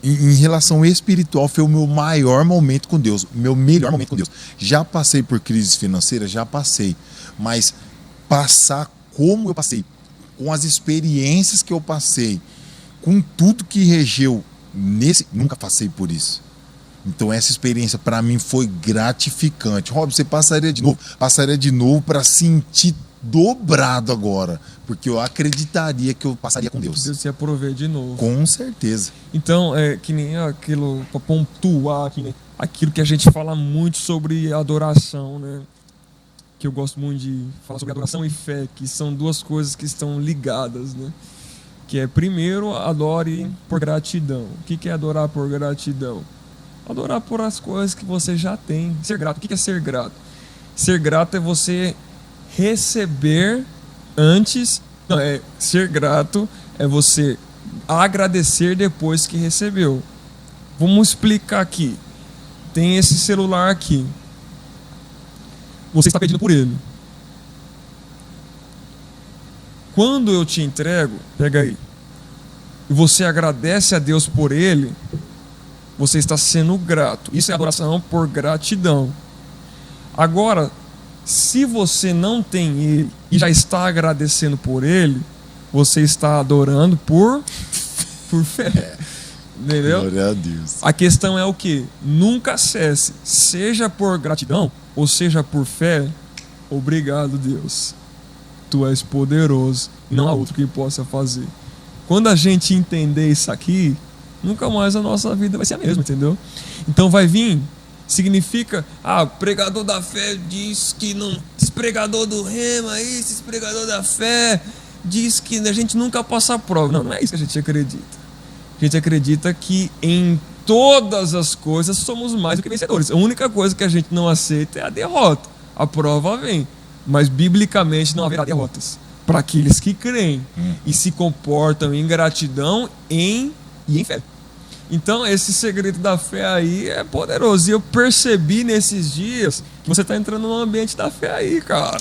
Em relação espiritual, foi o meu maior momento com Deus, o meu melhor momento com Deus. Já passei por crises financeiras, já passei, mas passar como eu passei, com as experiências que eu passei, com tudo que regeu nunca passei por isso. Então essa experiência para mim foi gratificante. Rob, você passaria de novo para sentir dobrado agora, porque eu acreditaria que eu passaria com Deus. Deus ia prover de novo. Com certeza. Então, que nem aquilo, para pontuar aqui, né? Aquilo que a gente fala muito sobre adoração, né? Que eu gosto muito de falar sobre adoração e fé, que são duas coisas que estão ligadas, né? Que é, primeiro, adore por gratidão. O que é adorar por gratidão? Adorar por as coisas que você já tem. Ser grato. O que é ser grato? Ser grato é você receber antes... Não, ser grato é você agradecer depois que recebeu. Vamos explicar aqui. Tem esse celular aqui. Você está pedindo por ele. Quando eu te entrego, pega aí, e você agradece a Deus por ele, você está sendo grato. Isso é adoração por gratidão. Agora, se você não tem ele e já está agradecendo por ele, você está adorando por fé. Entendeu? Glória a Deus. A questão é o que? Nunca cesse, seja por gratidão ou seja por fé. Obrigado, Deus. Tu és poderoso, não há outro que possa fazer. Quando a gente entender isso aqui, nunca mais a nossa vida vai ser a mesma, entendeu? Então vai vir, significa, o pregador da fé diz que não, esse pregador do rema, esse pregador da fé diz que a gente nunca passa a prova. Não é isso que a gente acredita. A gente acredita que em todas as coisas somos mais do que vencedores. A única coisa que a gente não aceita é a derrota. A prova vem, mas biblicamente não haverá derrotas para aqueles que creem e se comportam em gratidão e em fé. Então esse segredo da fé aí é poderoso. E eu percebi nesses dias que você está entrando no ambiente da fé aí, cara.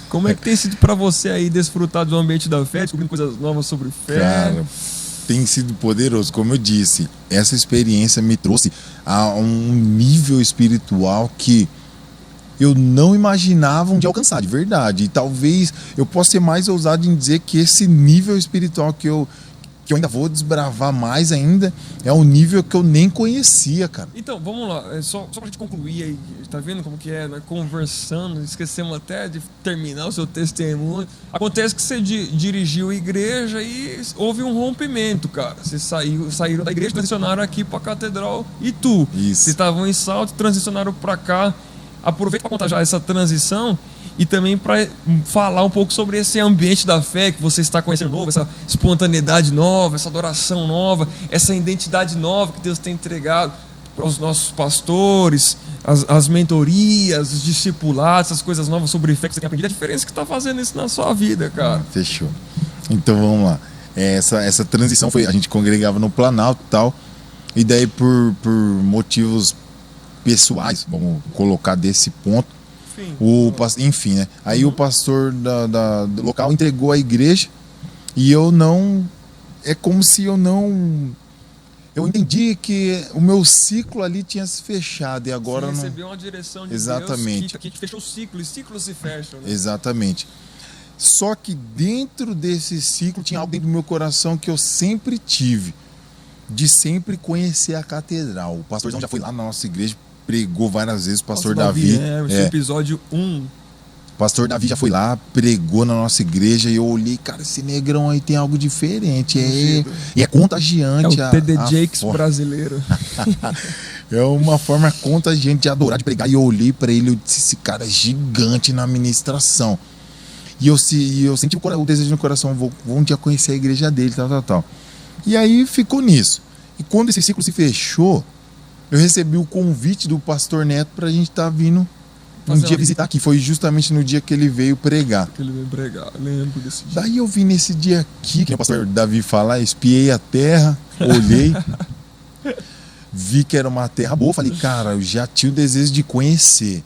Como é que tem sido para você aí desfrutar do ambiente da fé, descobrindo coisas novas sobre fé? Cara, tem sido poderoso. Como eu disse, essa experiência me trouxe a um nível espiritual que eu não imaginava um dia alcançar, de verdade. E talvez eu possa ser mais ousado em dizer que esse nível espiritual que eu ainda vou desbravar mais ainda é um nível que eu nem conhecia, cara. Então, vamos lá, só pra gente concluir aí, tá vendo como que é, né? Conversando, esquecemos até de terminar o seu testemunho. Acontece que você dirigiu a igreja e houve um rompimento, cara. Vocês saíram da igreja, transicionaram aqui pra Catedral Itu. Isso. Vocês estavam em Salto, transicionaram pra cá. Aproveita para contar já essa transição e também para falar um pouco sobre esse ambiente da fé que você está conhecendo novo, essa espontaneidade nova, essa adoração nova, essa identidade nova que Deus tem entregado para os nossos pastores, as mentorias, os discipulados, essas coisas novas sobre fé que você tem aprendido. A diferença que está fazendo isso na sua vida, cara. Fechou. Então vamos lá. Essa transição foi, a gente congregava no Planalto e tal, e daí por motivos pessoais, vamos colocar desse ponto, enfim, né? Aí o pastor do local entregou a igreja e eu não, é como se eu entendi que o meu ciclo ali tinha se fechado e agora você não recebeu uma direção de exatamente. Deus que fechou o ciclo, e ciclos se fecham, né? Exatamente. Só que dentro desse ciclo tinha algo dentro do meu coração que eu sempre tive, de sempre conhecer a catedral. O pastorzão já foi lá na nossa igreja, pregou várias vezes, o pastor Davi. Episódio 1. O pastor Davi já foi lá, pregou na nossa igreja e eu olhei, cara, esse negrão aí tem algo diferente. É contagiante. É o TD Jakes brasileiro. É uma forma contagiante de adorar, de pregar. E eu olhei pra ele e disse, esse cara é gigante na ministração. E eu senti o desejo no coração, vou um dia conhecer a igreja dele, tal. E aí ficou nisso. E quando esse ciclo se fechou, eu recebi o convite do pastor Neto pra gente estar vindo um dia visitar aqui. Foi justamente no dia que ele veio pregar. Lembro desse dia. Daí eu vim nesse dia aqui, que o pastor Davi fala, espiei a terra, olhei, vi que era uma terra boa, falei, cara, eu já tinha o desejo de conhecer,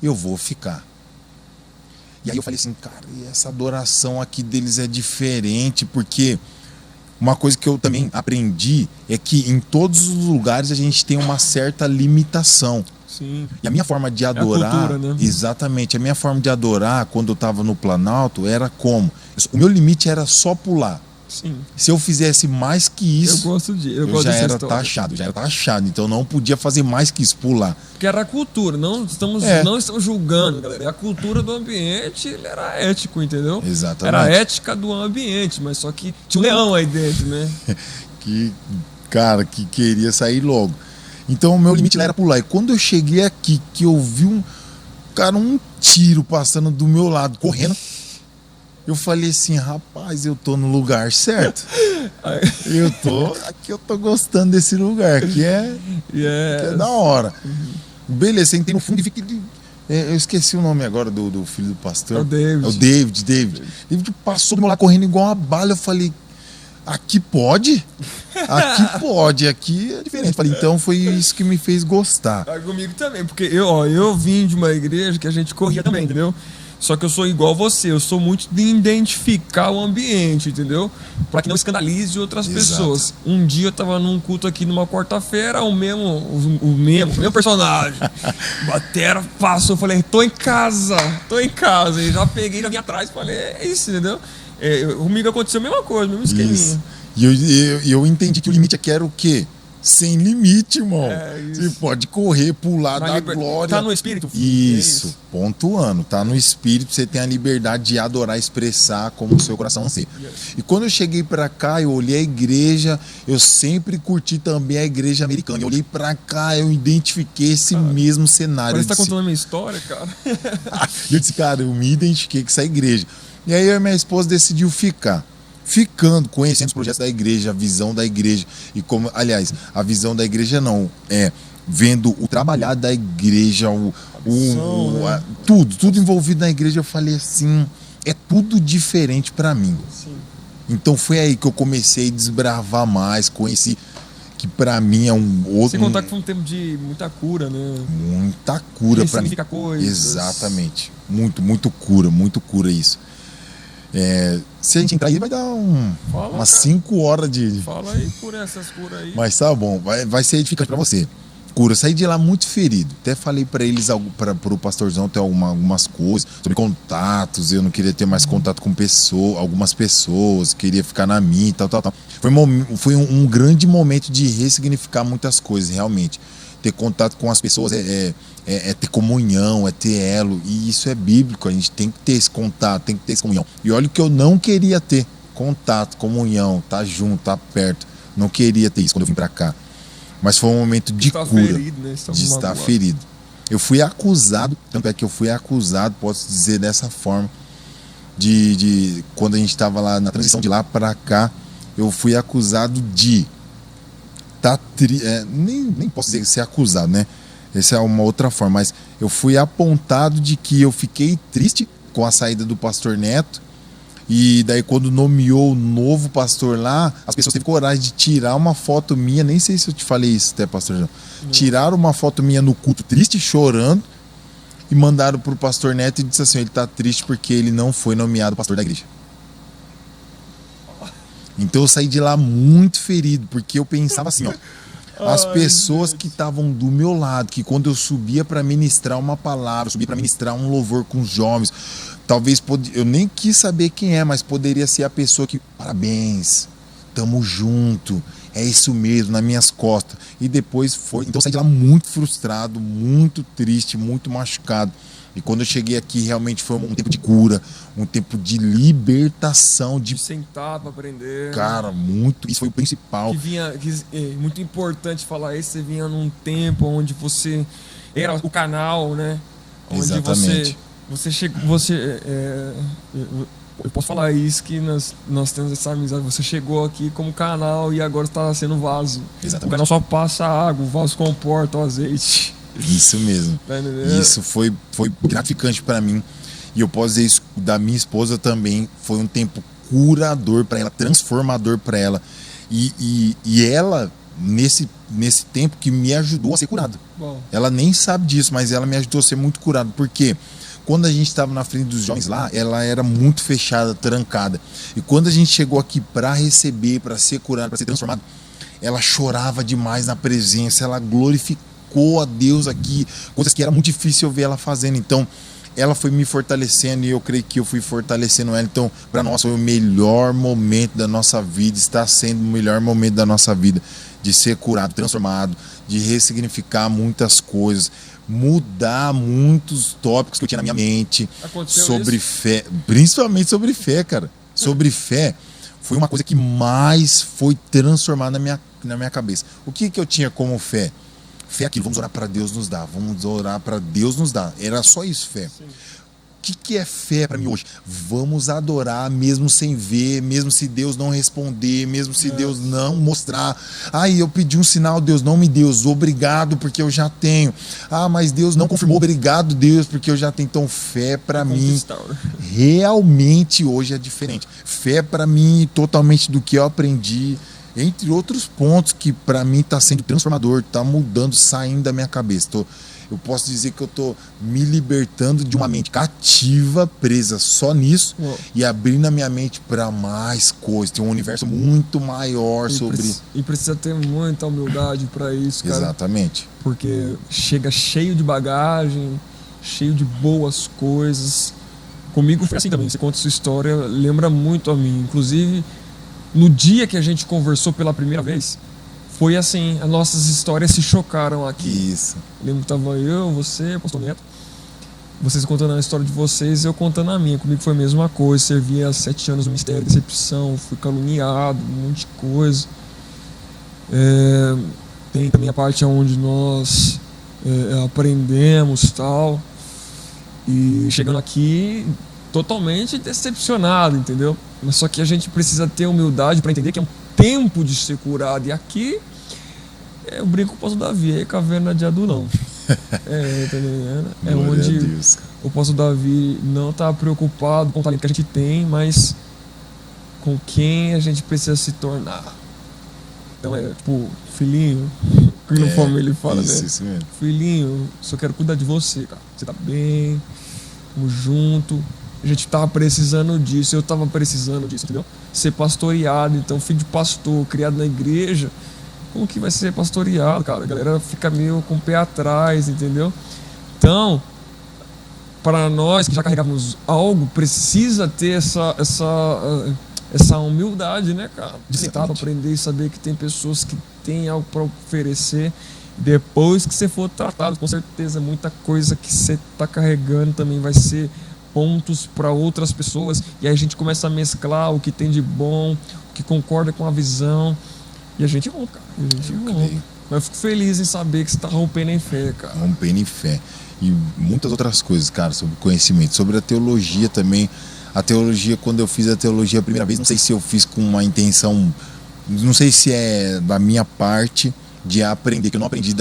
eu vou ficar. E aí eu falei assim, cara, e essa adoração aqui deles é diferente, porque uma coisa que eu também aprendi é que em todos os lugares a gente tem uma certa limitação. Sim. E a minha forma de adorar, é a cultura, né? Exatamente, a minha forma de adorar quando eu estava no Planalto era como? O meu limite era só pular. Sim. Se eu fizesse mais que isso, eu já era taxado. Então eu não podia fazer mais que isso, pular. Porque era a cultura, não estamos julgando, galera. É a cultura do ambiente, ele era ético, entendeu? Exatamente. Era a ética do ambiente, mas só que tinha um leão aí dentro, né? que queria sair logo. Então o meu limite era pular. E quando eu cheguei aqui, que eu vi um tiro passando do meu lado, correndo, eu falei assim, rapaz, eu tô no lugar certo. Eu tô gostando desse lugar, que é da hora. Beleza, sentei no fundo e fiquei... eu esqueci o nome agora do filho do pastor. É o David. É o David. David passou do meu lado correndo igual uma bala. Eu falei, aqui pode? Aqui pode, aqui é diferente. Falei, então foi isso que me fez gostar. Comigo também, porque eu vim de uma igreja que a gente corria também, entendeu? Só que eu sou igual você, eu sou muito de identificar o ambiente, entendeu? Para que não escandalize outras pessoas. Um dia eu tava num culto aqui numa quarta-feira, o mesmo personagem. Batera passou, eu falei, tô em casa. E já peguei, já vim atrás, falei, é isso, entendeu? Comigo aconteceu a mesma coisa, mesmo esqueminha. Isso. E eu entendi que o limite aqui era o quê? Sem limite, irmão. Você pode correr, pular da glória. Tá no espírito? Isso, pontuando. Tá no espírito, você tem a liberdade de adorar, expressar como o seu coração anseia. E quando eu cheguei pra cá, eu olhei a igreja, eu sempre curti também a igreja americana. Eu olhei pra cá, eu identifiquei esse mesmo cenário. Parece que tá contando a minha história, cara. Eu disse, cara, eu me identifiquei com essa igreja. E aí eu e minha esposa decidiu ficando, conhecendo os projetos da igreja, a visão da igreja e como, aliás, a visão da igreja não, vendo o trabalhar da igreja, tudo envolvido na igreja, eu falei assim, é tudo diferente para mim. Sim. Então foi aí que eu comecei a desbravar mais, conheci que para mim é um outro. Sem contar que foi um tempo de muita cura, né? Muita cura para mim. Coisas. Exatamente, muito cura isso. Se a gente entrar aí, vai dar umas 5 horas de. Fala aí por essas curas aí. Mas tá bom, vai ser edificante pra você. Cura, saí de lá muito ferido. Até falei pra eles, pro pastorzão, ter algumas coisas, sobre contatos. Eu não queria ter mais contato com algumas pessoas, queria ficar na minha e tal. Foi um grande momento de ressignificar muitas coisas, realmente. Ter contato com as pessoas é ter comunhão, é ter elo, e isso é bíblico, a gente tem que ter esse contato, tem que ter essa comunhão. E olha o que eu não queria ter, contato, comunhão, tá junto, tá perto, não queria ter isso quando eu vim pra cá. Mas foi um momento de cura, ferido, né? de estar ferido. Eu fui acusado, tanto é que eu fui acusado, posso dizer dessa forma, de quando a gente estava lá na transição de lá pra cá, eu fui acusado de nem posso dizer ser acusado, né? Essa é uma outra forma, mas eu fui apontado de que eu fiquei triste com a saída do pastor Neto, e daí quando nomeou o novo pastor lá, as pessoas teve coragem de tirar uma foto minha, nem sei se eu te falei isso até, pastor João. Tiraram uma foto minha no culto triste, chorando, e mandaram pro pastor Neto e disse assim, ele tá triste porque ele não foi nomeado pastor da igreja. Então eu saí de lá muito ferido, porque eu pensava assim, ó, as pessoas que estavam do meu lado, que quando eu subia para ministrar uma palavra, subia para ministrar um louvor com os jovens, talvez eu nem quis saber quem é, mas poderia ser a pessoa que, parabéns, tamo junto, é isso mesmo, nas minhas costas. E depois foi, então eu saí de lá muito frustrado, muito triste, muito machucado. E quando eu cheguei aqui, realmente foi um tempo de cura, um tempo de libertação. De sentar para aprender. Cara, isso foi o principal. Muito importante falar isso, você vinha num tempo onde você era o canal, né? Onde exatamente. Eu posso falar isso, que nós temos essa amizade. Você chegou aqui como canal e agora está sendo vaso. Exatamente. O canal só passa água, o vaso comporta o azeite. Isso mesmo. Isso foi gratificante para mim. E eu posso dizer isso da minha esposa também. Foi um tempo curador para ela, transformador para ela. E ela, nesse tempo, que me ajudou a ser curado. Bom. Ela nem sabe disso, mas ela me ajudou a ser muito curado. Porque quando a gente estava na frente dos jovens lá, ela era muito fechada, trancada. E quando a gente chegou aqui para receber, para ser curado, para ser transformado, ela chorava demais na presença, ela glorificou a Deus aqui, coisas que era muito difícil eu ver ela fazendo. Então ela foi me fortalecendo e eu creio que eu fui fortalecendo ela. Então para nós foi o melhor momento da nossa vida, está sendo o melhor momento da nossa vida, de ser curado, transformado, de ressignificar muitas coisas, mudar muitos tópicos que eu tinha na minha mente. Aconteceu sobre isso? Fé, principalmente sobre fé, cara. Sobre fé foi uma coisa que mais foi transformada na minha cabeça. O que eu tinha como fé? Fé é aquilo, vamos orar para Deus nos dar, vamos orar para Deus nos dar. Era só isso, fé. Sim. O que é fé para mim hoje? Vamos adorar mesmo sem ver, mesmo se Deus não responder, mesmo se Deus não mostrar. Eu pedi um sinal, Deus não me deu, obrigado porque eu já tenho. Mas Deus não confirmou, obrigado Deus porque eu já tenho. Então fé para mim realmente hoje é diferente. Fé para mim totalmente do que eu aprendi, entre outros pontos que para mim está sendo transformador, está mudando, saindo da minha cabeça. Eu posso dizer que eu estou me libertando de uma mente cativa, presa só nisso, e abrindo a minha mente para mais coisas. Tem um universo muito maior E precisa ter muita humildade para isso, cara. Exatamente. Porque chega cheio de bagagem, cheio de boas coisas, Comigo foi assim também. Você conta sua história, lembra muito a mim. Inclusive, no dia que a gente conversou pela primeira vez, foi assim, as nossas histórias se chocaram aqui. Isso. Lembro que tava eu, você, pastor Neto, vocês contando a história de vocês e eu contando a minha. Comigo foi a mesma coisa, servi há 7 anos no Ministério de Decepção, fui caluniado, um monte de coisa. Tem também a parte onde nós aprendemos tal. E chegando aqui totalmente decepcionado, entendeu? Mas só que a gente precisa ter humildade para entender que é um tempo de ser curado. E aqui eu brinco com o pastor Davi, é caverna de adulão. Tá entendendo? É onde o pastor Davi não está preocupado com o talento que a gente tem, mas com quem a gente precisa se tornar. Então tipo, filhinho, que no família ele fala, isso, né? Isso mesmo. Filhinho, só quero cuidar de você, cara. Você tá bem, tamo junto. A gente tava precisando disso, eu tava precisando disso, entendeu? Ser pastoreado, então filho de pastor, criado na igreja, como que vai ser pastoreado, cara? A galera fica meio com o pé atrás, entendeu? Então, para nós que já carregamos algo, precisa ter essa humildade, né, cara? De sentar para aprender e saber que tem pessoas que têm algo para oferecer. Depois que você for tratado, com certeza, muita coisa que você tá carregando também vai ser pontos para outras pessoas. E aí a gente começa a mesclar o que tem de bom, o que concorda com a visão. E a gente rompe, cara. A gente rompe. Mas eu fico feliz em saber que você está rompendo em fé, cara. Rompendo em fé. E muitas outras coisas, cara, sobre conhecimento, sobre a teologia também. A teologia, quando eu fiz a teologia a primeira vez, não sei se eu fiz com uma intenção, não sei se é da minha parte de aprender, que eu não aprendi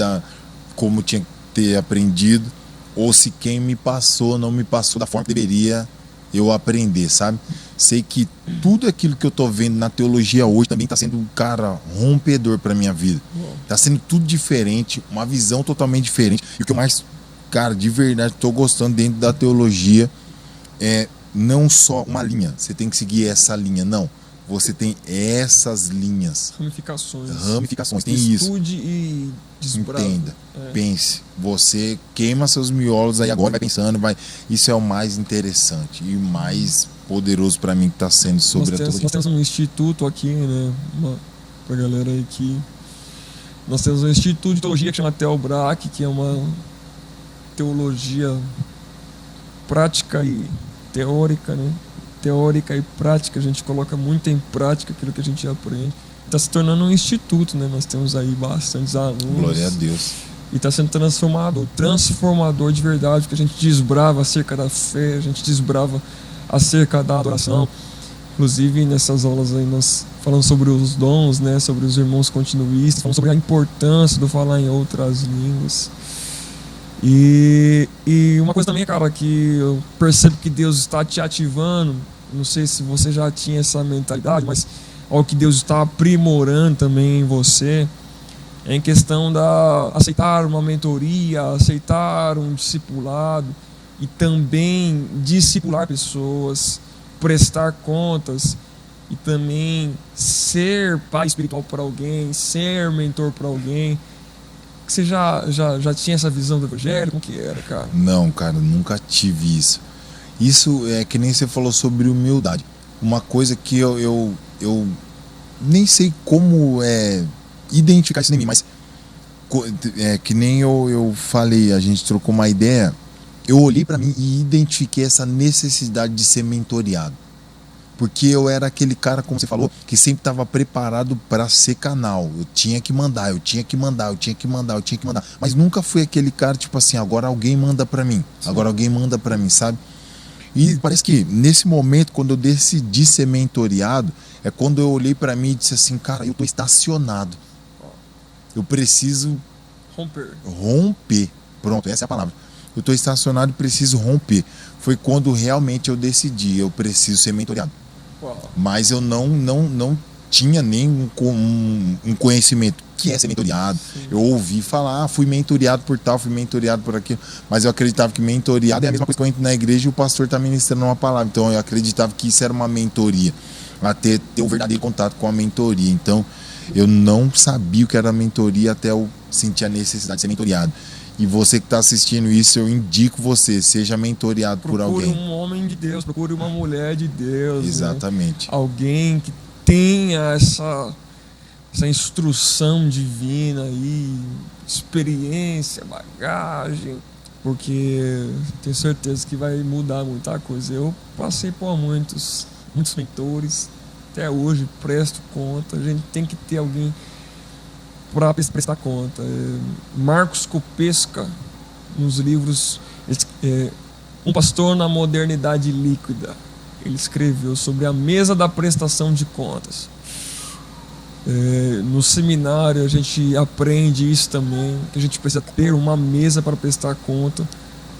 como tinha que ter aprendido, ou se quem me passou não me passou da forma que deveria eu aprender, sabe? Sei que tudo aquilo que eu tô vendo na teologia hoje também tá sendo, cara, rompedor pra minha vida. Tá sendo tudo diferente, uma visão totalmente diferente. E o que eu mais, cara, de verdade tô gostando dentro da teologia é não só uma linha, você tem que seguir essa linha, não. Você tem essas linhas. Ramificações, tem isso. Estude e desbrava. Entenda, pense. Você queima seus miolos aí agora, vai pensando, isso é o mais interessante e o mais poderoso para mim que está sendo sobre a teologia. Nós temos um instituto aqui, né, pra galera aí que... Nós temos um instituto de teologia que chama Teobrac, que é uma teologia prática e teórica, né? Teórica e prática, a gente coloca muito em prática aquilo que a gente aprende. Está se tornando um instituto, né? Nós temos aí bastantes alunos. Glória a Deus. E está sendo transformador de verdade, porque a gente desbrava acerca da fé, a gente desbrava acerca da adoração. Inclusive, nessas aulas aí nós falamos sobre os dons, né? Sobre os irmãos continuistas, falamos sobre a importância do falar em outras línguas. E uma coisa também, cara, que eu percebo que Deus está te ativando, não sei se você já tinha essa mentalidade, mas algo que Deus está aprimorando também em você, é em questão da aceitar uma mentoria, aceitar um discipulado e também discipular pessoas, prestar contas e também ser pai espiritual para alguém, ser mentor para alguém. Você já tinha essa visão do evangelho? Como que era, cara? Não, cara, nunca tive isso. Isso é que nem você falou sobre humildade. Uma coisa que eu nem sei como identificar isso em mim, mas que nem eu falei, a gente trocou uma ideia, eu olhei para mim e identifiquei essa necessidade de ser mentoreado. Porque eu era aquele cara, como você falou, que sempre estava preparado para ser canal. Eu tinha que mandar. Mas nunca fui aquele cara, tipo assim, agora alguém manda para mim. Sabe? E parece que nesse momento, quando eu decidi ser mentoreado, é quando eu olhei para mim e disse assim, cara, eu tô estacionado. Eu preciso romper. Pronto, essa é a palavra. Eu tô estacionado e preciso romper. Foi quando realmente eu decidi, eu preciso ser mentoreado. Mas eu não tinha nem um conhecimento que é ser mentoreado. Sim. Eu ouvi falar, fui mentoreado por tal, fui mentoreado por aquilo, mas eu acreditava que mentoreado é a mesma coisa que eu entro na igreja e o pastor está ministrando uma palavra. Então eu acreditava que isso era uma mentoria, até ter um verdadeiro contato com a mentoria. Então eu não sabia o que era mentoria até eu sentir a necessidade de ser mentoreado. E você que está assistindo isso, eu indico você, seja mentoreado por alguém. Procure um homem de Deus, procure uma mulher de Deus. Exatamente. Né? Alguém que tenha essa instrução divina aí, experiência, bagagem, porque tenho certeza que vai mudar muita coisa. Eu passei por muitos mentores, até hoje presto conta. A gente tem que ter alguém para prestar conta. Marcos Copesca, nos livros Um Pastor na Modernidade Líquida, ele escreveu sobre a mesa da prestação de contas. No seminário a gente aprende isso também, que a gente precisa ter uma mesa para prestar conta,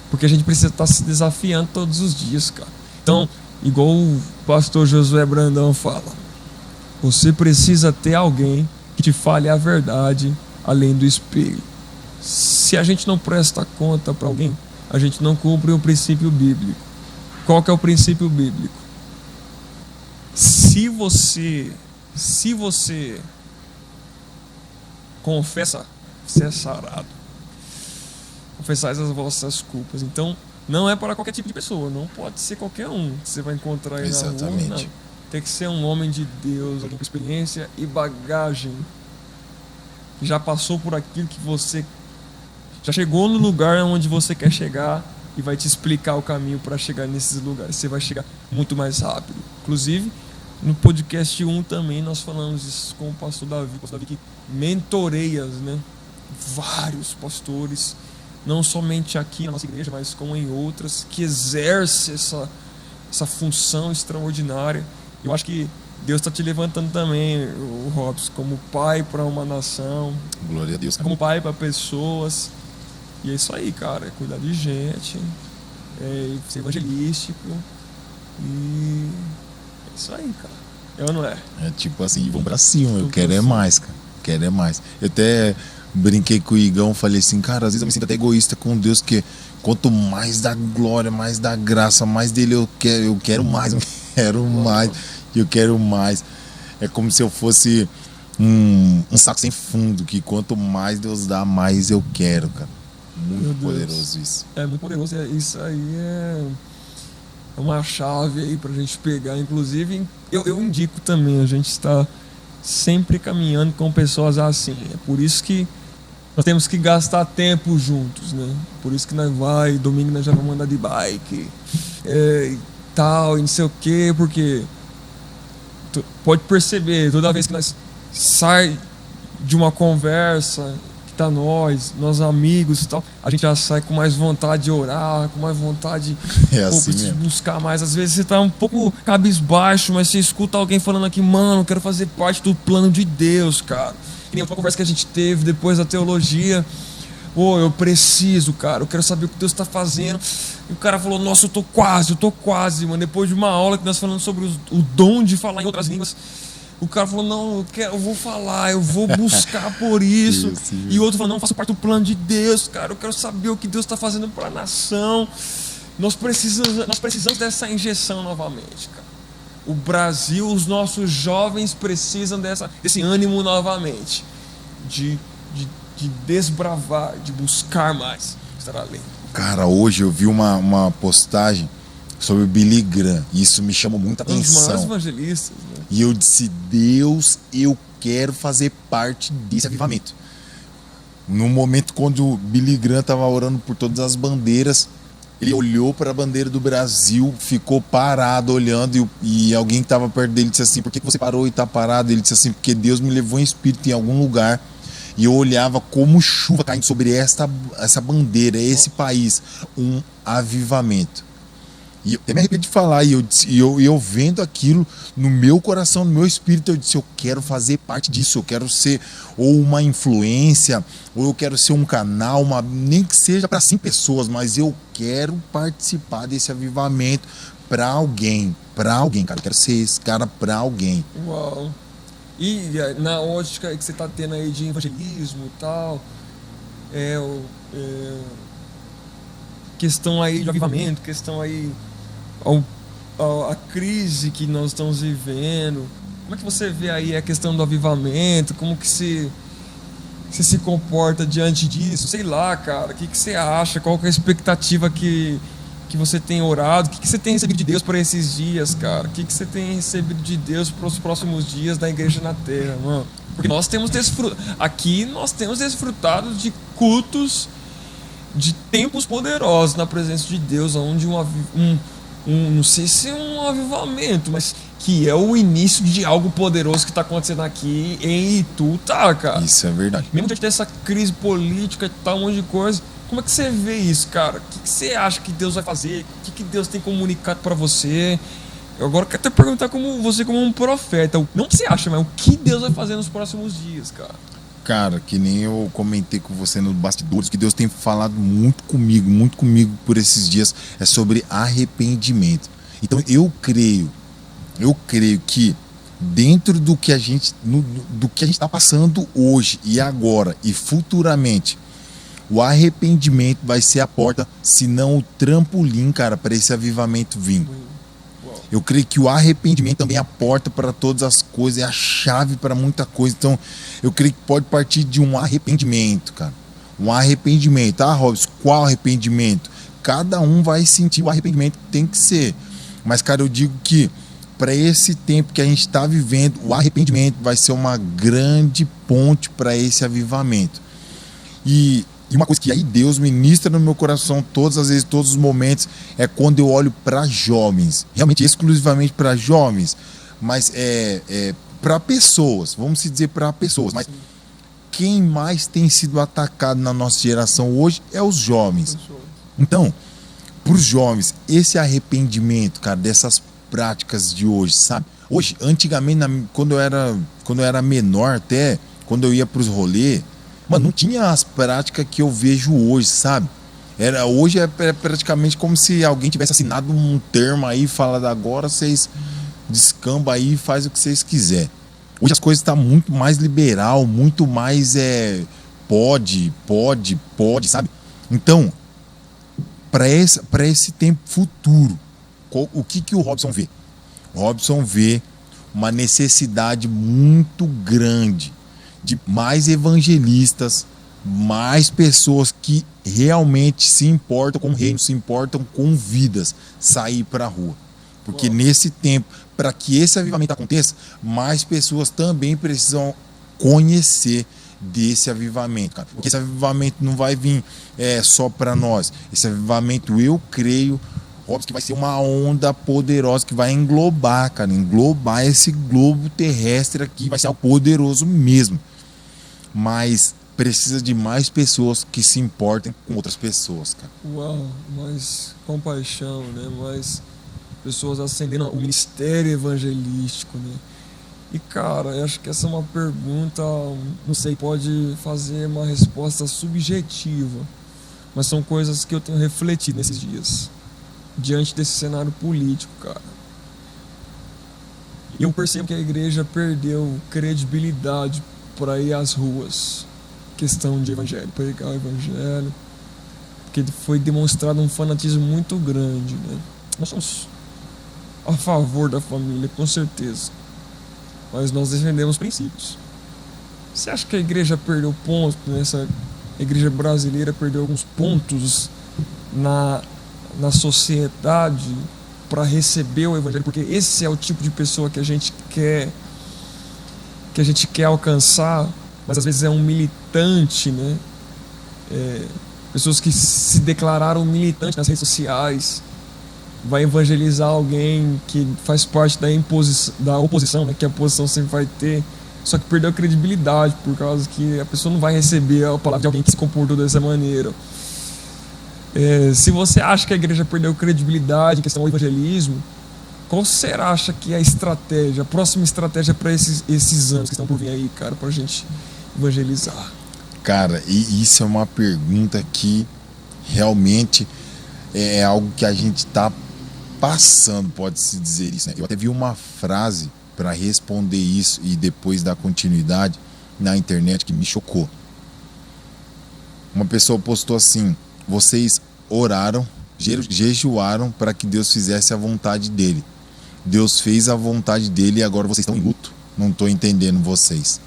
porque a gente precisa estar se desafiando todos os dias, cara. Então, igual o pastor Josué Brandão fala, você precisa ter alguém que te fale a verdade além do espelho. Se a gente não presta conta para alguém, a gente não cumpre o princípio bíblico. Qual que é o princípio bíblico? Se você confessa, você é sarado. Confessais as vossas culpas. Então, não é para qualquer tipo de pessoa, não pode ser qualquer um que você vai encontrar aí na rua. Não. Tem que ser um homem de Deus, com experiência e bagagem, que já passou por aquilo que você já chegou no lugar onde você quer chegar e vai te explicar o caminho para chegar nesses lugares. Você vai chegar muito mais rápido. Inclusive, no podcast 1 também nós falamos isso com o pastor Davi que mentoreia, né, vários pastores, não somente aqui na nossa igreja, mas como em outras, que exerce essa função extraordinária. Eu acho que Deus está te levantando também, o Robson, como pai para uma nação. Glória a Deus. Como pai para pessoas. E é isso aí, cara. É cuidar de gente, ser evangelístico. E é isso aí, cara. É ou não é? É tipo assim, vamos pra cima. Eu quero é mais, cara. Quero é mais. Eu até brinquei com o Igão, falei assim, cara, às vezes eu me sinto até egoísta com Deus, porque quanto mais da glória, mais da graça, mais dele eu quero mais, eu quero mais. É como se eu fosse um saco sem fundo, que quanto mais Deus dá, mais eu quero, cara. Muito poderoso isso. É muito poderoso. Isso aí é uma chave aí pra gente pegar. Inclusive, eu indico também, a gente está sempre caminhando com pessoas assim. É por isso que nós temos que gastar tempo juntos, né? Por isso que nós domingo nós já vamos andar de bike e tal, e não sei o quê, porque tu pode perceber, toda vez que nós sai de uma conversa, que tá nós amigos e tal, a gente já sai com mais vontade de orar, com mais vontade de buscar mais. Às vezes você tá um pouco cabisbaixo, mas você escuta alguém falando aqui, mano, eu quero fazer parte do plano de Deus, cara. Que nem uma conversa que a gente teve depois da teologia. Eu preciso, cara, eu quero saber o que Deus está fazendo. E o cara falou, nossa, eu tô quase, mano. Depois de uma aula que nós falamos sobre o dom de falar em outras línguas, o cara falou, não, eu vou falar, eu vou buscar por isso. E o outro falou, não, eu faço parte do plano de Deus, cara, eu quero saber o que Deus está fazendo para a nação. Nós precisamos dessa injeção novamente, cara. O Brasil, os nossos jovens precisam desse ânimo novamente, de desbravar, de buscar mais, estar além. Cara, hoje eu vi uma postagem sobre o Billy Graham, e isso me chamou muita atenção. Um dos maiores evangelistas, né? E eu disse, Deus, eu quero fazer parte desse avivamento. No momento quando o Billy Graham estava orando por todas as bandeiras, ele olhou para a bandeira do Brasil, ficou parado olhando, e alguém que estava perto dele disse assim, por que você parou e está parado? Ele disse assim, porque Deus me levou em espírito em algum lugar, e eu olhava como chuva caindo sobre essa bandeira, esse país, um avivamento. E eu até me arrependo de falar, e eu vendo aquilo no meu coração, no meu espírito, eu disse, eu quero fazer parte disso, eu quero ser ou uma influência, ou eu quero ser um canal, nem que seja para 100 pessoas, mas eu quero participar desse avivamento para alguém, cara, eu quero ser esse cara para alguém. Uau! E na ótica que você está tendo aí de evangelismo e tal, questão aí de avivamento, questão aí a crise que nós estamos vivendo, como é que você vê aí a questão do avivamento, como que se você se comporta diante disso? Sei lá, cara, o que você acha? Qual que é a expectativa que você tem orado? O que você tem recebido de Deus por esses dias, cara? O que você tem recebido de Deus para os próximos dias da igreja na terra, mano? Porque nós temos desfrutado de cultos, de tempos poderosos na presença de Deus, onde não sei se é um avivamento, mas que é o início de algo poderoso que está acontecendo aqui em Itu, tá, cara? Isso é verdade. Mesmo diante dessa crise política e tal, um monte de coisa, como é que você vê isso, cara? O que você acha que Deus vai fazer? O que Deus tem comunicado para você? Eu agora quero até perguntar como um profeta. Não o que você acha, mas o que Deus vai fazer nos próximos dias, cara? Cara, que nem eu comentei com você nos bastidores, que Deus tem falado muito comigo por esses dias, é sobre arrependimento. Então eu creio que dentro do que a gente está passando hoje e agora e futuramente, o arrependimento vai ser a porta, se não o trampolim, cara, para esse avivamento vir. Eu creio que o arrependimento também é a porta para todas as coisas, é a chave para muita coisa. Então, eu creio que pode partir de um arrependimento, cara. Um arrependimento. Ah, Robson, qual arrependimento? Cada um vai sentir o arrependimento que tem que ser. Mas, cara, eu digo que para esse tempo que a gente está vivendo, o arrependimento vai ser uma grande ponte para esse avivamento. E uma coisa que aí Deus ministra no meu coração todas as vezes, todos os momentos, é quando eu olho para jovens, realmente exclusivamente para jovens, mas para pessoas, vamos dizer para pessoas, mas quem mais tem sido atacado na nossa geração hoje é os jovens. Então, para os jovens, esse arrependimento, cara, dessas práticas de hoje, sabe? Hoje, antigamente, quando eu era menor, até quando eu ia para os rolês, mano, não tinha as práticas que eu vejo hoje, sabe? Hoje é praticamente como se alguém tivesse assinado um termo aí e falado: agora vocês descamba aí e faz o que vocês quiserem. Hoje as coisas estão muito mais liberal, muito mais pode, sabe? Então, para esse tempo futuro, o que o Robson vê? O Robson vê uma necessidade muito grande de mais evangelistas, mais pessoas que realmente se importam com o reino, se importam com vidas, sair para a rua. Porque nesse tempo, para que esse avivamento aconteça, mais pessoas também precisam conhecer desse avivamento, cara. Porque esse avivamento não vai vir só para nós. Esse avivamento, eu creio, óbvio, que vai ser uma onda poderosa que vai englobar, cara, englobar esse globo terrestre aqui, vai ser algo poderoso mesmo. Mas precisa de mais pessoas que se importem com outras pessoas, cara. Uau, mais compaixão, né? Mais pessoas acendendo o ministério evangelístico, né? E, cara, eu acho que essa é uma pergunta, não sei, pode fazer uma resposta subjetiva, mas são coisas que eu tenho refletido nesses dias, diante desse cenário político, cara. Eu percebo que a igreja perdeu credibilidade para ir às ruas, questão de evangelho, pregar o evangelho, porque foi demonstrado um fanatismo muito grande, né? Nós somos a favor da família, com certeza, mas nós defendemos princípios. Você acha que a igreja perdeu pontos, essa igreja brasileira perdeu alguns pontos na sociedade para receber o evangelho? Porque esse é o tipo de pessoa que a gente quer alcançar, mas às vezes é um militante, né? Pessoas que se declararam militantes nas redes sociais, vai evangelizar alguém que faz parte da oposição, né? Que a oposição sempre vai ter, só que perdeu a credibilidade por causa que a pessoa não vai receber a palavra de alguém que se comportou dessa maneira. Se você acha que a igreja perdeu credibilidade em questão do evangelismo, qual será, acha que é a próxima estratégia para esses anos que estão por vir aí, cara, pra gente evangelizar? Cara, e isso é uma pergunta que realmente é algo que a gente está passando, pode-se dizer isso, né? Eu até vi uma frase para responder isso e depois dar continuidade na internet que me chocou. Uma pessoa postou assim: vocês oraram, jejuaram para que Deus fizesse a vontade dele. Deus fez a vontade dele e agora vocês estão em luto. Não estou entendendo vocês.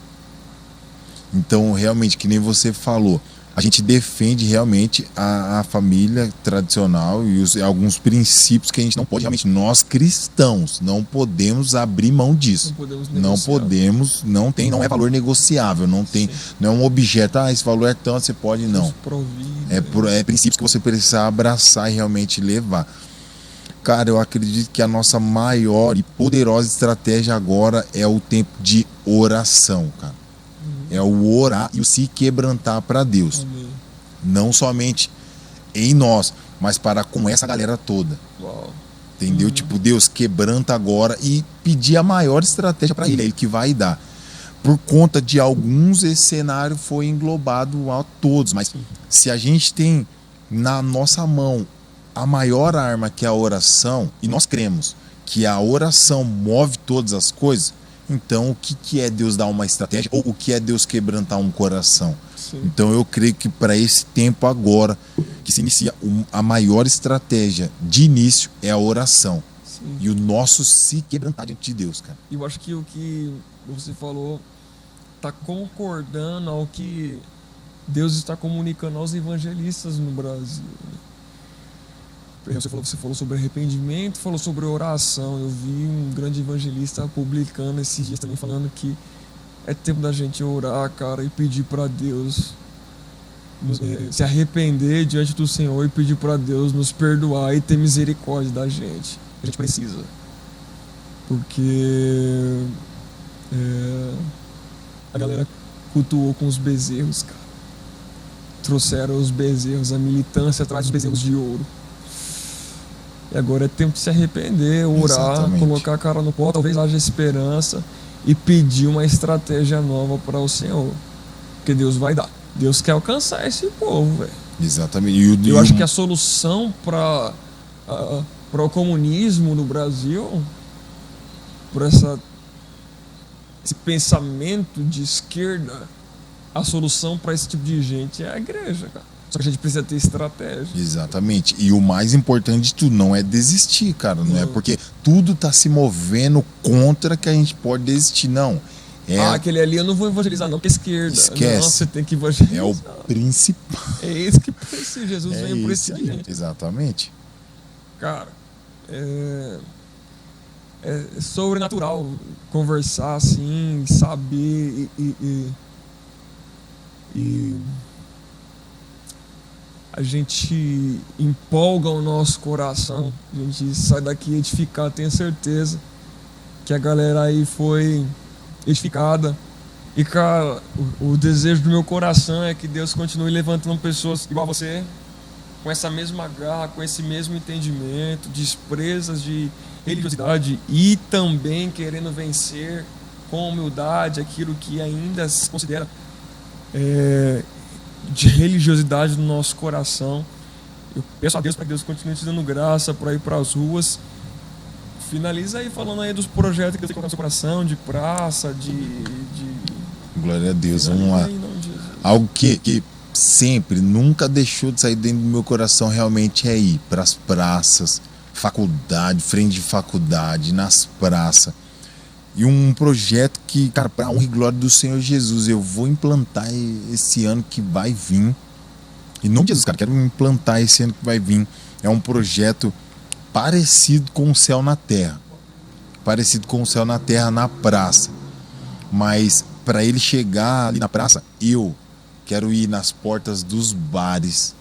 Então, realmente, que nem você falou, a gente defende realmente a família tradicional e alguns princípios que a gente não pode, realmente, nós cristãos, não podemos abrir mão disso. Não podemos, não é valor negociável, não é um objeto, esse valor é tanto, você pode, não. É princípios que você precisa abraçar e realmente levar. Cara, eu acredito que a nossa maior e poderosa estratégia agora é o tempo de oração, cara. É o orar e o se quebrantar para Deus. Amém. Não somente em nós, mas para com essa galera toda. Uau. Entendeu? Tipo, Deus quebranta agora e pedir a maior estratégia para ele, é ele que vai dar. Por conta de alguns, esse cenário foi englobado a todos, mas se a gente tem na nossa mão a maior arma, que é a oração, e nós cremos que a oração move todas as coisas, então o que é Deus dar uma estratégia, ou o que é Deus quebrantar um coração? Sim. Então eu creio que para esse tempo agora, que se inicia, a maior estratégia de início é a oração. Sim. E o nosso se quebrantar diante de Deus, cara. E eu acho que o que você falou está concordando ao que Deus está comunicando aos evangelistas no Brasil. Você falou sobre arrependimento, falou sobre oração. Eu vi um grande evangelista publicando esses dias também, falando que é tempo da gente orar, cara, e pedir para Deus se arrepender diante do Senhor e pedir para Deus nos perdoar e ter misericórdia da gente. A gente precisa. Porque a galera cultuou com os bezerros, cara. Trouxeram os bezerros, a militância atrás dos bezerros de ouro. E agora é tempo de se arrepender, orar, Exatamente. colocar a cara no pó, talvez haja esperança e pedir uma estratégia nova para o Senhor. Porque Deus vai dar. Deus quer alcançar esse povo, velho. Exatamente. Eu acho que a solução para o comunismo no Brasil, por esse pensamento de esquerda, a solução para esse tipo de gente é a igreja, cara. Só que a gente precisa ter estratégia. Exatamente. E o mais importante de tudo não é desistir, cara. Não é porque tudo tá se movendo contra que a gente pode desistir, não. Aquele ali eu não vou evangelizar, não, porque é esquerda. Esquece. Não, você tem que evangelizar. É o principal. É isso que precisa. Jesus veio por esse dia. Exatamente. Cara, é sobrenatural conversar assim, saber e a gente empolga o nosso coração, a gente sai daqui edificado, tenho certeza que a galera aí foi edificada. E cara, o desejo do meu coração é que Deus continue levantando pessoas igual a você, com essa mesma garra, com esse mesmo entendimento, desprezas de religiosidade e também querendo vencer com humildade aquilo que ainda se considera de religiosidade no nosso coração. Eu peço a Deus para que Deus continue te dando graça para ir para as ruas. Finaliza aí falando aí dos projetos que Deus tem colocado no seu coração, de praça, Glória a Deus, vamos lá. Algo que sempre, nunca deixou de sair dentro do meu coração realmente é ir para as praças, faculdade, frente de faculdade, nas praças. E um projeto que, cara, para a honra e glória do Senhor Jesus, eu vou implantar esse ano que vai vir. Em nome de Jesus, cara, quero implantar esse ano que vai vir. É um projeto parecido com o Céu na Terra. Parecido com o Céu na Terra na praça. Mas para ele chegar ali na praça, eu quero ir nas portas dos bares,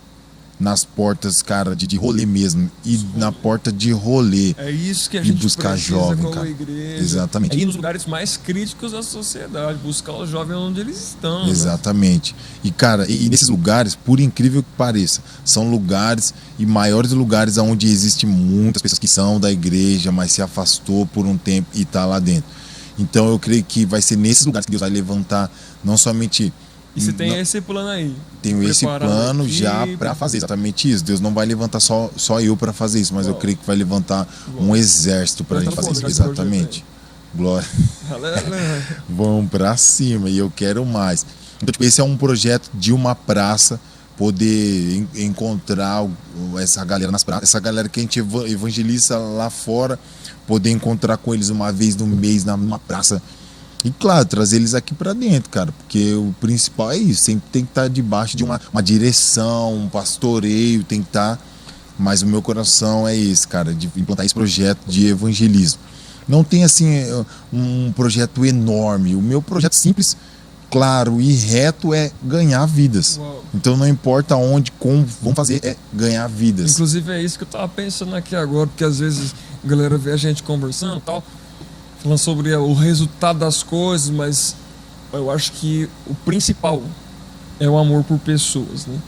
nas portas, cara, de rolê mesmo, e na porta de rolê. É isso que a e gente buscar precisa jovem, como cara. igreja. Exatamente. É ir nos lugares mais críticos da sociedade, buscar os jovens onde eles estão. Exatamente. Né? E, cara, e nesses lugares, por incrível que pareça, são lugares e maiores lugares onde existem muitas pessoas que são da igreja, mas se afastou por um tempo e tá lá dentro. Então eu creio que vai ser nesses lugares que Deus vai levantar não somente... E você tem esse plano aí? Tenho esse plano já para fazer exatamente isso. Deus não vai levantar só eu para fazer isso, mas eu creio que vai levantar um exército para a gente fazer isso. Exatamente. Glória. Vamos para cima e eu quero mais. Então, tipo, esse é um projeto de uma praça, poder encontrar essa galera nas praças, essa galera que a gente evangeliza lá fora, poder encontrar com eles uma vez no mês numa praça E claro, trazer eles aqui para dentro, cara, porque o principal é isso, sempre tem que estar debaixo de uma direção, um pastoreio, tem que estar, mas o meu coração é esse, cara, de implantar esse projeto de evangelismo. Não tem assim um projeto enorme, o meu projeto simples, claro e reto é ganhar vidas. Uau. Então não importa onde, como vamos fazer, é ganhar vidas. Inclusive é isso que eu tava pensando aqui agora, porque às vezes a galera vê a gente conversando e tal, falando sobre o resultado das coisas, mas eu acho que o principal é o amor por pessoas, né?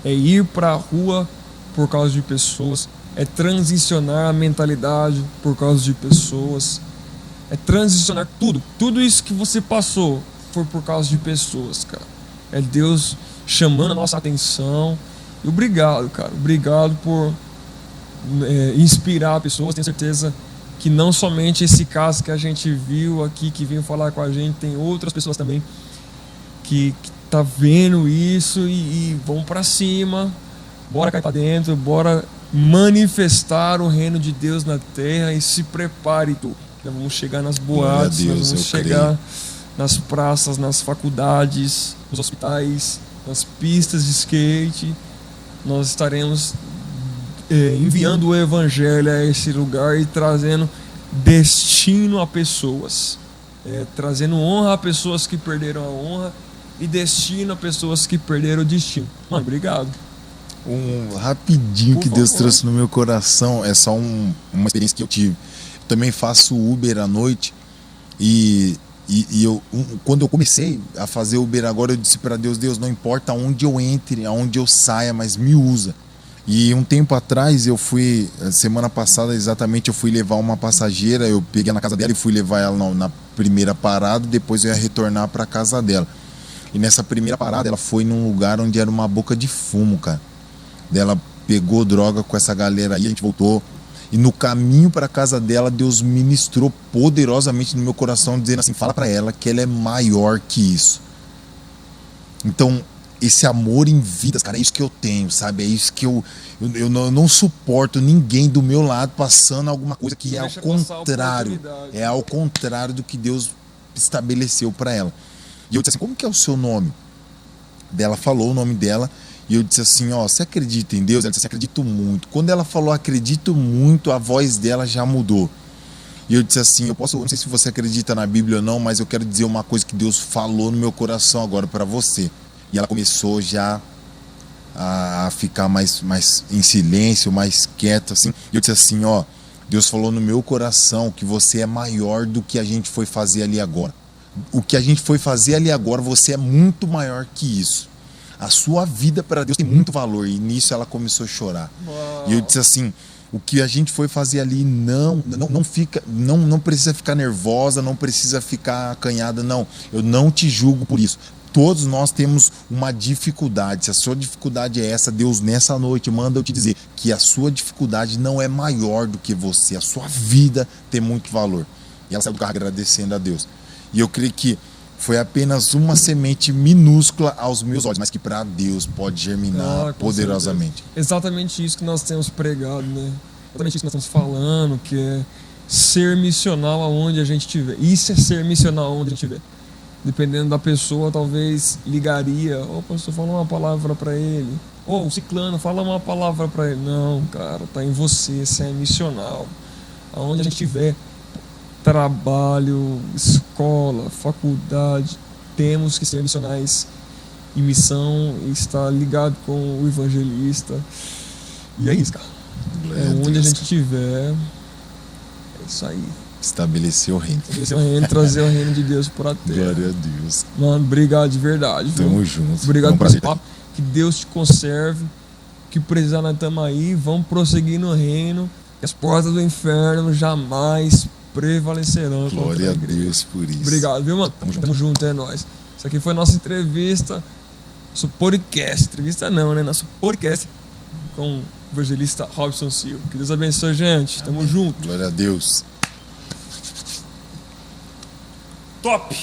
É ir pra rua por causa de pessoas, é transicionar a mentalidade por causa de pessoas, é transicionar tudo isso que você passou foi por causa de pessoas, cara. É Deus chamando a nossa atenção. E obrigado, cara, obrigado por inspirar pessoas. Tenho certeza que não somente esse caso que a gente viu aqui, que veio falar com a gente, tem outras pessoas também que tá vendo isso e vão para cima, bora cair para dentro, bora manifestar o reino de Deus na terra e se prepare tu. Nós vamos chegar nas boates, Deus, nós vamos chegar nas praças, nas faculdades, nos hospitais, nas pistas de skate. Nós estaremos enviando o evangelho a esse lugar e trazendo destino a pessoas, trazendo honra a pessoas que perderam a honra e destino a pessoas que perderam o destino. Mano, obrigado. Rapidinho Por que Deus favor. trouxe no meu coração, é só uma experiência que eu tive. Eu também faço Uber à noite e eu, quando eu comecei a fazer Uber agora, eu disse para Deus, não importa aonde eu entre, aonde eu saia, mas me usa. E um tempo atrás eu fui, semana passada exatamente, eu fui levar uma passageira, eu peguei na casa dela e fui levar ela na primeira parada, depois eu ia retornar para casa dela. E nessa primeira parada ela foi num lugar onde era uma boca de fumo, cara. Ela pegou droga com essa galera aí, a gente voltou. E no caminho para casa dela, Deus ministrou poderosamente no meu coração, dizendo assim, fala para ela que ela é maior que isso. Então, esse amor em vidas, cara, é isso que eu tenho, sabe? É isso que eu não suporto ninguém do meu lado passando alguma coisa que é ao contrário. É ao contrário do que Deus estabeleceu para ela. E eu disse assim, como que é o seu nome? Ela falou o nome dela. E eu disse assim, você acredita em Deus? Ela disse assim, acredito muito. Quando ela falou acredito muito, a voz dela já mudou. E eu disse assim, eu não sei se você acredita na Bíblia ou não, mas eu quero dizer uma coisa que Deus falou no meu coração agora para você. E ela começou já a ficar mais em silêncio, mais quieta, assim. E eu disse assim, Deus falou no meu coração que você é maior do que a gente foi fazer ali agora. O que a gente foi fazer ali agora, você é muito maior que isso. A sua vida para Deus tem muito valor. E nisso ela começou a chorar. Uau. E eu disse assim, o que a gente foi fazer ali não precisa ficar nervosa, não precisa ficar acanhada, não. Eu não te julgo por isso. Todos nós temos uma dificuldade. Se a sua dificuldade é essa, Deus nessa noite manda eu te dizer que a sua dificuldade não é maior do que você. A sua vida tem muito valor. E ela saiu do carro agradecendo a Deus. E eu creio que foi apenas uma semente minúscula aos meus olhos, mas que para Deus pode germinar poderosamente. Exatamente isso que nós temos pregado, né? Exatamente isso que nós estamos falando, que é ser missional aonde a gente estiver. Isso é ser missional aonde a gente estiver. Dependendo da pessoa, talvez ligaria, pastor, fala uma palavra para ele. O ciclano, fala uma palavra para ele. Não, cara, tá em você, você é missional. Aonde a gente estiver, trabalho, escola, faculdade, temos que ser missionais em missão e estar ligado com o evangelista. E é isso, cara. Onde a gente estiver, é isso aí. Estabelecer o reino. Trazer o reino de Deus para a terra. Glória a Deus. Mano, obrigado de verdade. Tamo junto. Obrigado por esse papo. Que Deus te conserve. Que precisar nós estamos aí. Vamos prosseguir no reino. Que as portas do inferno jamais prevalecerão. Glória a Deus por isso. Obrigado, viu, mano? Tamo junto, é nóis. Isso aqui foi nossa entrevista. Nosso podcast. Entrevista não, né? Nosso podcast com o evangelista Robson Silva. Que Deus abençoe, gente. Tamo junto. Glória a Deus. Top!